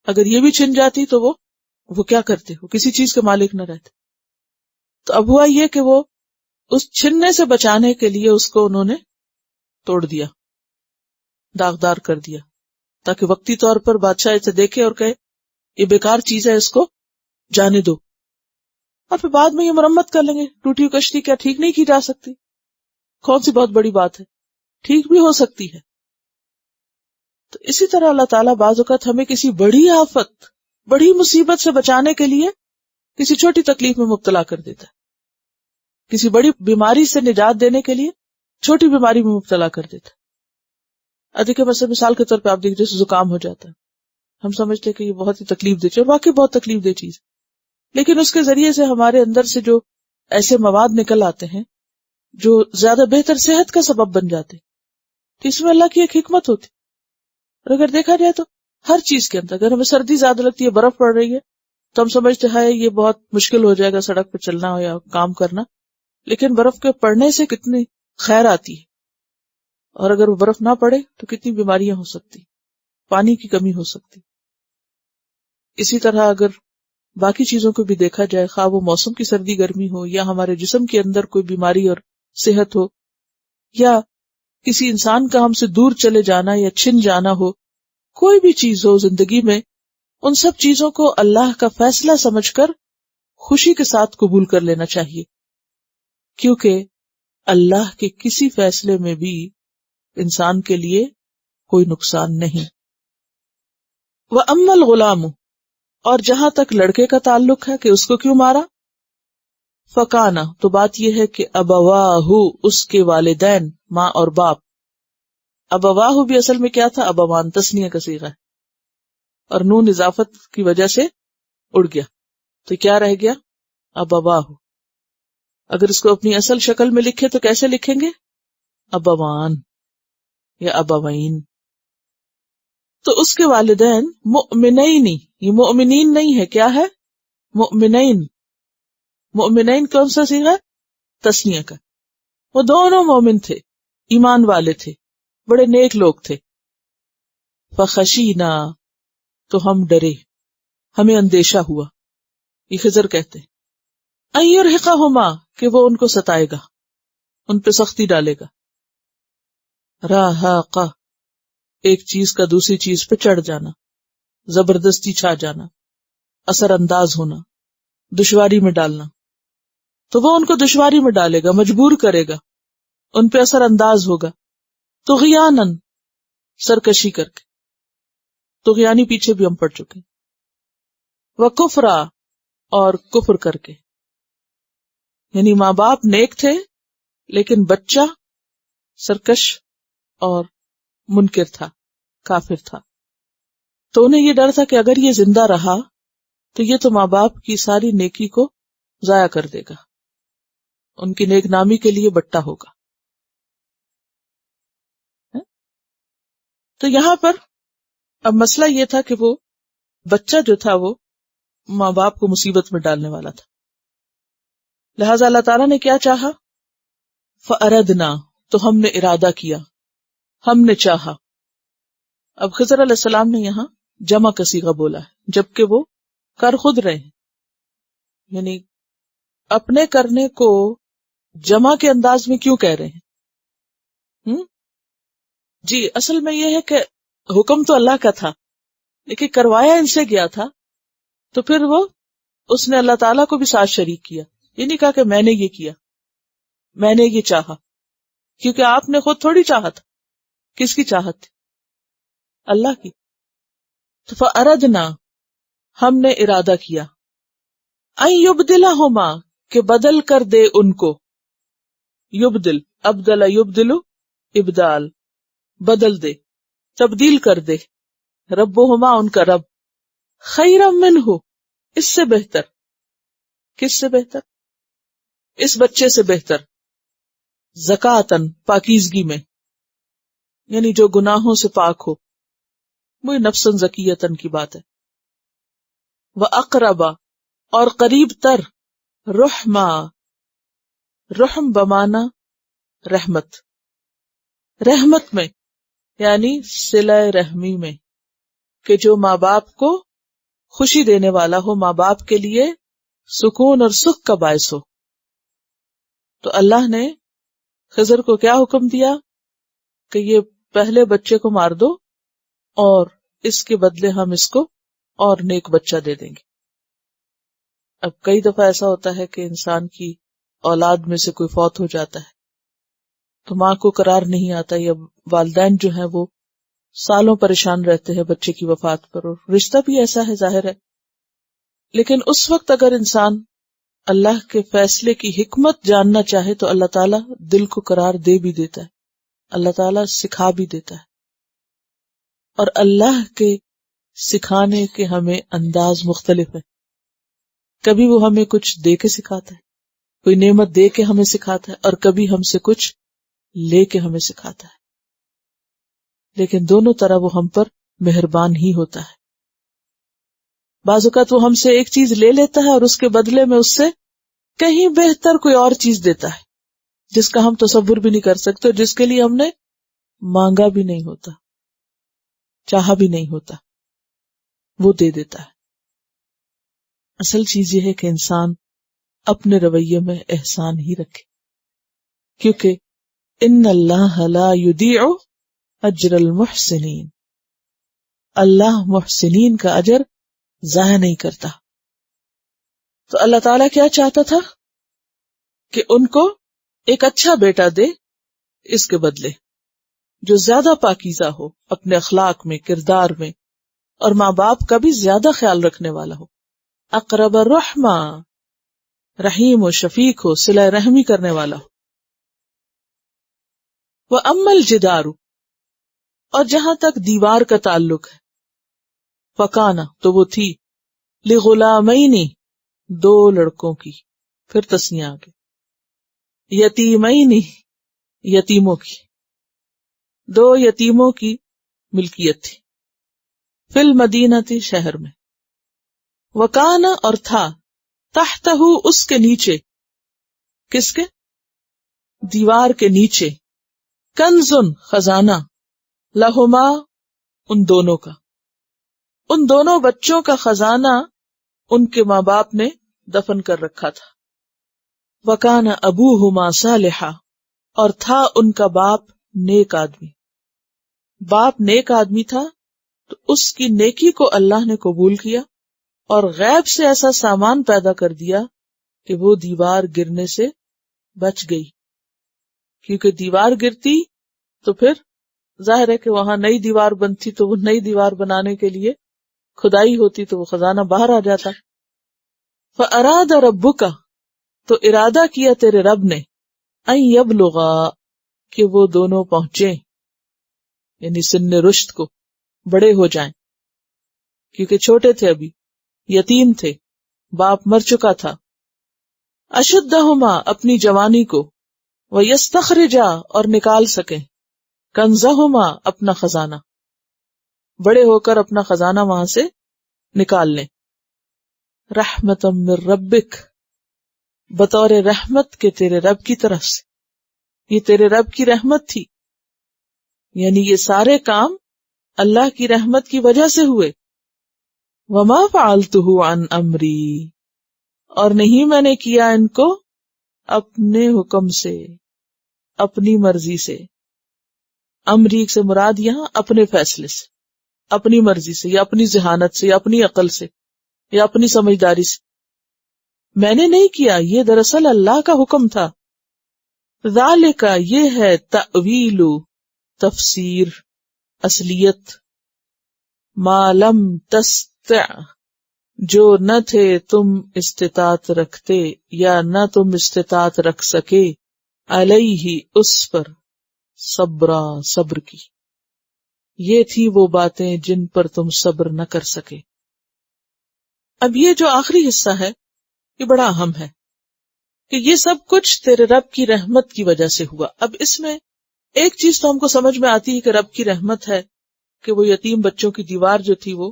اگر یہ بھی چھن جاتی تو وہ کیا کرتے، وہ کسی چیز کے مالک نہ رہتے. تو اب ہوا یہ کہ وہ اس چھننے سے بچانے کے لیے اس کو انہوں نے توڑ دیا، داغدار کر دیا، تاکہ وقتی طور پر بادشاہ اسے دیکھے اور کہے یہ بیکار چیز ہے، اس کو جانے دو، اور پھر بعد میں یہ مرمت کر لیں گے. ٹوٹی ہوئی کشتی کیا ٹھیک نہیں کی جا سکتی؟ کون سی بہت بڑی بات ہے، ٹھیک بھی ہو سکتی ہے. تو اسی طرح اللہ تعالیٰ بعض اوقات ہمیں کسی بڑی آفت، بڑی مصیبت سے بچانے کے لیے کسی چھوٹی تکلیف میں مبتلا کر دیتا ہے، کسی بڑی بیماری سے نجات دینے کے لیے چھوٹی بیماری میں مبتلا کر دیتا ہے. دیکھیں مثال کے طور پہ آپ دیکھیں جیسے زکام ہو جاتا ہے، ہم سمجھتے ہیں کہ یہ بہت ہی تکلیف دہ چیز، واقعی بہت تکلیف دہ چیز، لیکن اس کے ذریعے سے ہمارے اندر سے جو ایسے مواد نکل آتے ہیں جو زیادہ بہتر صحت کا سبب بن جاتے، تو اس میں اللہ کی ایک حکمت ہوتی. اور اگر دیکھا جائے تو ہر چیز کے اندر، اگر ہمیں سردی زیادہ لگتی ہے، برف پڑ رہی ہے، تو ہم سمجھتے ہیں یہ بہت مشکل ہو جائے گا سڑک پہ چلنا یا کام کرنا، لیکن برف کے پڑنے سے کتنی خیر آتی ہے. اور اگر وہ برف نہ پڑے تو کتنی بیماریاں ہو سکتی، پانی کی کمی ہو سکتی. اسی طرح اگر باقی چیزوں کو بھی دیکھا جائے، خواہ وہ موسم کی سردی گرمی ہو یا ہمارے جسم کے اندر کوئی بیماری اور صحت ہو، یا کسی انسان کا ہم سے دور چلے جانا یا چھن جانا ہو، کوئی بھی چیز ہو زندگی میں، ان سب چیزوں کو اللہ کا فیصلہ سمجھ کر خوشی کے ساتھ قبول کر لینا چاہیے، کیونکہ اللہ کے کسی فیصلے میں بھی انسان کے لیے کوئی نقصان نہیں. وَأَمَّا الْغُلَامُ، اور جہاں تک لڑکے کا تعلق ہے کہ اس کو کیوں مارا، فکانا تو بات یہ ہے کہ ابواہ اس کے والدین ماں اور باپ. ابواہ بھی اصل میں کیا تھا؟ ابوان تسنیہ کا صیغہ ہے اور نون اضافت کی وجہ سے اڑ گیا تو کیا رہ گیا؟ ابواہ. اگر اس کو اپنی اصل شکل میں لکھے تو کیسے لکھیں گے؟ ابوان یا ابوین. تو اس کے والدین مؤمنین، یہ مؤمنین نہیں ہے، کیا ہے؟ مؤمنین. مؤمنین کون سا صیغہ ہے؟ تسنیہ کا. وہ دونوں مومن تھے، ایمان والے تھے، بڑے نیک لوگ تھے. فخشینا تو ہم ڈرے، ہمیں اندیشہ ہوا. یہ خضر کہتے ان یرہقہما کہ وہ ان کو ستائے گا، ان پہ سختی ڈالے گا. رہاقہ ایک چیز کا دوسری چیز پہ چڑھ جانا، زبردستی چھا جانا، اثر انداز ہونا، دشواری میں ڈالنا. تو وہ ان کو دشواری میں ڈالے گا، مجبور کرے گا، ان پہ اثر انداز ہوگا. طغیانن سرکشی کر کے، طغیانی پیچھے بھی ہم پڑھ چکے. وکفرا اور کفر کر کے، یعنی ماں باپ نیک تھے لیکن بچہ سرکش اور منکر تھا، کافر تھا. تو انہیں یہ ڈر تھا کہ اگر یہ زندہ رہا تو یہ تو ماں باپ کی ساری نیکی کو ضائع کر دے گا، ان کی نیک نامی کے لیے بٹا ہوگا. تو یہاں پر اب مسئلہ یہ تھا کہ وہ بچہ جو تھا وہ ماں باپ کو مصیبت میں ڈالنے والا تھا. لہذا اللہ تعالیٰ نے کیا چاہا؟ فَأَرَدْنَا تو ہم نے ارادہ کیا، ہم نے چاہا. اب خضر علیہ السلام نے یہاں جمع کا صیغہ بولا ہے جبکہ وہ کر خود رہے ہیں، یعنی اپنے کرنے کو جمع کے انداز میں کیوں کہہ رہے ہیں؟ جی اصل میں یہ ہے کہ حکم تو اللہ کا تھا لیکن کروایا ان سے گیا تھا، تو پھر وہ اس نے اللہ تعالیٰ کو بھی ساتھ شریک کیا. یہ نہیں کہا کہ میں نے یہ کیا، میں نے یہ چاہا، کیونکہ آپ نے خود تھوڑی چاہا تھا. کس کی چاہت تھی؟ اللہ کی. تو فَأَرَدْنَا ہم نے ارادہ کیا، اَن يُبْدِلَهُمَا کہ بدل کر دے ان کو. یبدل، ابدل یبدل، ابدال، بدل دے، تبدیل کر دے. ربہما ان کا رب، خیرا منہ اس سے بہتر. کس سے بہتر؟ اس بچے سے بہتر. زکاتن پاکیزگی میں، یعنی جو گناہوں سے پاک ہو، وہ نفسن زکیتن کی بات ہے. وَأَقْرَبَ اور قریب تر، رحما رحم بمانا رحمت، رحمت میں یعنی صلہ رحمی میں، کہ جو ماں باپ کو خوشی دینے والا ہو، ماں باپ کے لیے سکون اور سکھ کا باعث ہو. تو اللہ نے خضر کو کیا حکم دیا کہ یہ پہلے بچے کو مار دو اور اس کے بدلے ہم اس کو اور نیک بچہ دے دیں گے. اب کئی دفعہ ایسا ہوتا ہے کہ انسان کی اولاد میں سے کوئی فوت ہو جاتا ہے تو ماں کو قرار نہیں آتا، یا والدین جو ہیں وہ سالوں پریشان رہتے ہیں بچے کی وفات پر، اور رشتہ بھی ایسا ہے ظاہر ہے. لیکن اس وقت اگر انسان اللہ کے فیصلے کی حکمت جاننا چاہے تو اللہ تعالیٰ دل کو قرار دے بھی دیتا ہے، اللہ تعالیٰ سکھا بھی دیتا ہے. اور اللہ کے سکھانے کے ہمیں انداز مختلف ہے. کبھی وہ ہمیں کچھ دے کے سکھاتا ہے، کوئی نعمت دے کے ہمیں سکھاتا ہے، اور کبھی ہم سے کچھ لے کے ہمیں سکھاتا ہے. لیکن دونوں طرح وہ ہم پر مہربان ہی ہوتا ہے. بعض اوقات وہ ہم سے ایک چیز لے لیتا ہے اور اس کے بدلے میں اس سے کہیں بہتر کوئی اور چیز دیتا ہے جس کا ہم تصور بھی نہیں کر سکتے، جس کے لیے ہم نے مانگا بھی نہیں ہوتا، چاہا بھی نہیں ہوتا، وہ دے دیتا ہے. اصل چیز یہ ہے کہ انسان اپنے رویے میں احسان ہی رکھے، کیونکہ ان اللہ لا یضیع اجر المحسنین، اللہ محسنین کا اجر ضائع نہیں کرتا. تو اللہ تعالیٰ کیا چاہتا تھا کہ ان کو ایک اچھا بیٹا دے اس کے بدلے، جو زیادہ پاکیزہ ہو اپنے اخلاق میں، کردار میں، اور ماں باپ کا بھی زیادہ خیال رکھنے والا ہو. اقرب الرحمہ رحیم و شفیق ہو، صلہ رحمی کرنے والا ہو. وَأَمَّا الْجِدَارُ، اور جہاں تک دیوار کا تعلق ہے، فَكَانَ، تو وہ تھی، لِغُلَامَيْنِ، دو لڑکوں کی، پھر تسنیہ آگے، یتیمین، یتیموں کی، دو یتیموں کی ملکیت تھی، فی المدینہ، شہر میں، وکان، اور تھا، تحتہ، اس کے نیچے، کس کے؟ دیوار کے نیچے، کنزن، خزانہ، لہما، ان دونوں کا، ان دونوں بچوں کا خزانہ ان کے ماں باپ نے دفن کر رکھا تھا. وکان ابوہما صالحا، اور تھا ان کا باپ نیک آدمی. باپ نیک آدمی تھا تو اس کی نیکی کو اللہ نے قبول کیا اور غیب سے ایسا سامان پیدا کر دیا کہ وہ دیوار گرنے سے بچ گئی. کیونکہ دیوار گرتی تو پھر ظاہر ہے کہ وہاں نئی دیوار بنتی، تو وہ نئی دیوار بنانے کے لیے کھدائی ہوتی تو وہ خزانہ باہر آ جاتا. فَأَرَادَ رَبُّكَ، تو ارادہ کیا تیرے رب نے، أَن يَبْلُغَا، کہ وہ دونوں پہنچیں، یعنی سن رشد کو، بڑے ہو جائیں، کیونکہ چھوٹے تھے، ابھی یتیم تھے، باپ مر چکا تھا. أَشُدَّهُمَا، اپنی جوانی کو، وَيَسْتَخْرِجَا، اور نکال سکیں، كَنزَهُمَا، اپنا خزانہ، بڑے ہو کر اپنا خزانہ وہاں سے نکال لیں. رحمتم من ربک، بطور رحمت کے تیرے رب کی طرف سے، یہ تیرے رب کی رحمت تھی، یعنی یہ سارے کام اللہ کی رحمت کی وجہ سے ہوئے. وما فعلتہ عن امری، اور نہیں میں نے کیا ان کو اپنے حکم سے، اپنی مرضی سے. امری سے مراد یہاں اپنے فیصلے سے، اپنی مرضی سے، یا اپنی ذہانت سے، یا اپنی عقل سے، یا اپنی سمجھداری سے میں نے نہیں کیا، یہ دراصل اللہ کا حکم تھا. ذالک، یہ ہے تأویل، تفسیر، اصلیت، ما لم تستطع، جو نہ تھے تم استطاعت رکھتے، یا نہ تم استطاعت رکھ سکے، علیہ، اس پر، صبرا، صبر کی. یہ تھی وہ باتیں جن پر تم صبر نہ کر سکے. اب یہ جو آخری حصہ ہے یہ بڑا اہم ہے کہ یہ سب کچھ تیرے رب کی رحمت کی وجہ سے ہوا. اب اس میں ایک چیز تو ہم کو سمجھ میں آتی ہے کہ رب کی رحمت ہے کہ وہ یتیم بچوں کی دیوار جو تھی وہ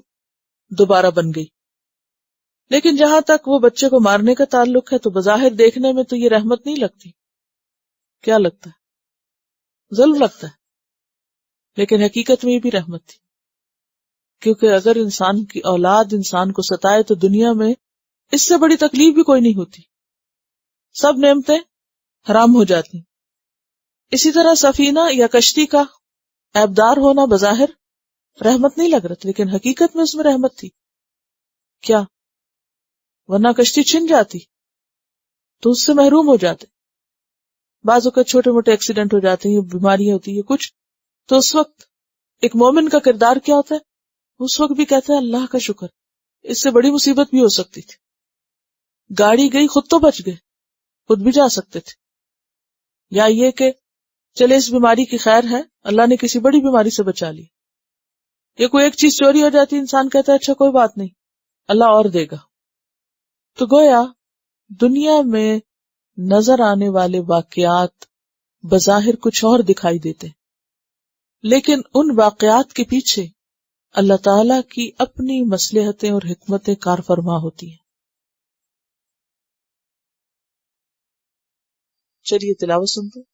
دوبارہ بن گئی. لیکن جہاں تک وہ بچے کو مارنے کا تعلق ہے تو بظاہر دیکھنے میں تو یہ رحمت نہیں لگتی. کیا لگتا ہے؟ ظلم لگتا ہے. لیکن حقیقت میں یہ بھی رحمت تھی، کیونکہ اگر انسان کی اولاد انسان کو ستائے تو دنیا میں اس سے بڑی تکلیف بھی کوئی نہیں ہوتی، سب نعمتیں حرام ہو جاتی. اسی طرح سفینہ یا کشتی کا عیبدار ہونا بظاہر رحمت نہیں لگ رہا، لیکن حقیقت میں اس میں رحمت تھی. کیا؟ ورنہ کشتی چھن جاتی تو اس سے محروم ہو جاتے. بعض اوقات چھوٹے موٹے ایکسیڈنٹ ہو جاتے ہیں، بیماریاں ہوتی ہیں کچھ، تو اس وقت ایک مومن کا کردار کیا ہوتا ہے؟ اس وقت بھی کہتا ہے اللہ کا شکر، اس سے بڑی مصیبت بھی ہو سکتی تھی. گاڑی گئی، خود تو بچ گئے، خود بھی جا سکتے تھے. یا یہ کہ چلے اس بیماری کی خیر ہے، اللہ نے کسی بڑی بیماری سے بچا لی. یا کوئی ایک چیز چوری ہو جاتی، انسان کہتا ہے اچھا کوئی بات نہیں، اللہ اور دے گا. تو گویا دنیا میں نظر آنے والے واقعات بظاہر کچھ اور دکھائی دیتے، لیکن ان واقعات کے پیچھے اللہ تعالی کی اپنی مصلحتیں اور حکمتیں کار فرما ہوتی ہیں. چلیے تلاوت سنتے ہیں.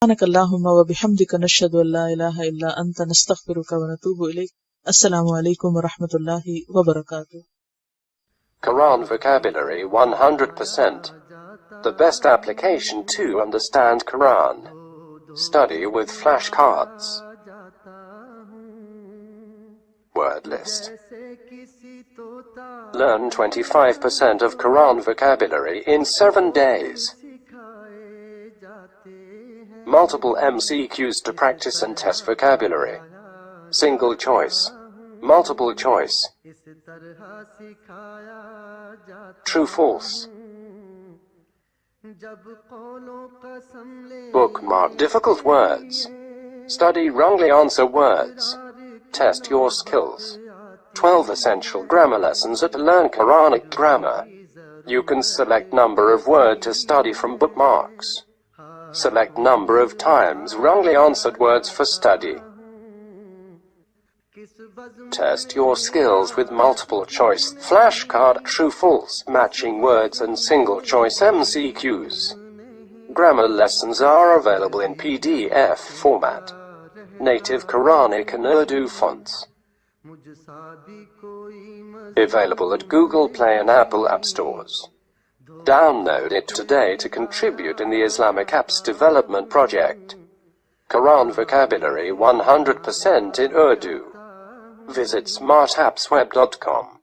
سبحانك اللهم وبحمدك نشهد أن لا إله إلا أنت نستغفرك ونتوب إليك. السلام عليكم ورحمة الله وبركاته. Quran vocabulary 100%. The best application to understand Quran. Study with flashcards. Word list. Learn 25% of Quran vocabulary in 7 days. Multiple MCQs to practice and test vocabulary. Single choice. Multiple choice. True false. Bookmark difficult words. Study wrongly answer words. Test your skills. 12 essential grammar lessons at Learn Quranic Grammar. You can select number of word to study from bookmarks. Select number of times wrongly answered words for study. Test your skills with multiple choice flashcard, true false, matching words and single choice MCQs. Grammar lessons are available in PDF format. Native Quranic and Urdu fonts. Available at Google Play and Apple App Stores. Download it today to contribute in the Islamic Apps Development Project. Quran vocabulary 100% in Urdu. Visit smartappsweb.com.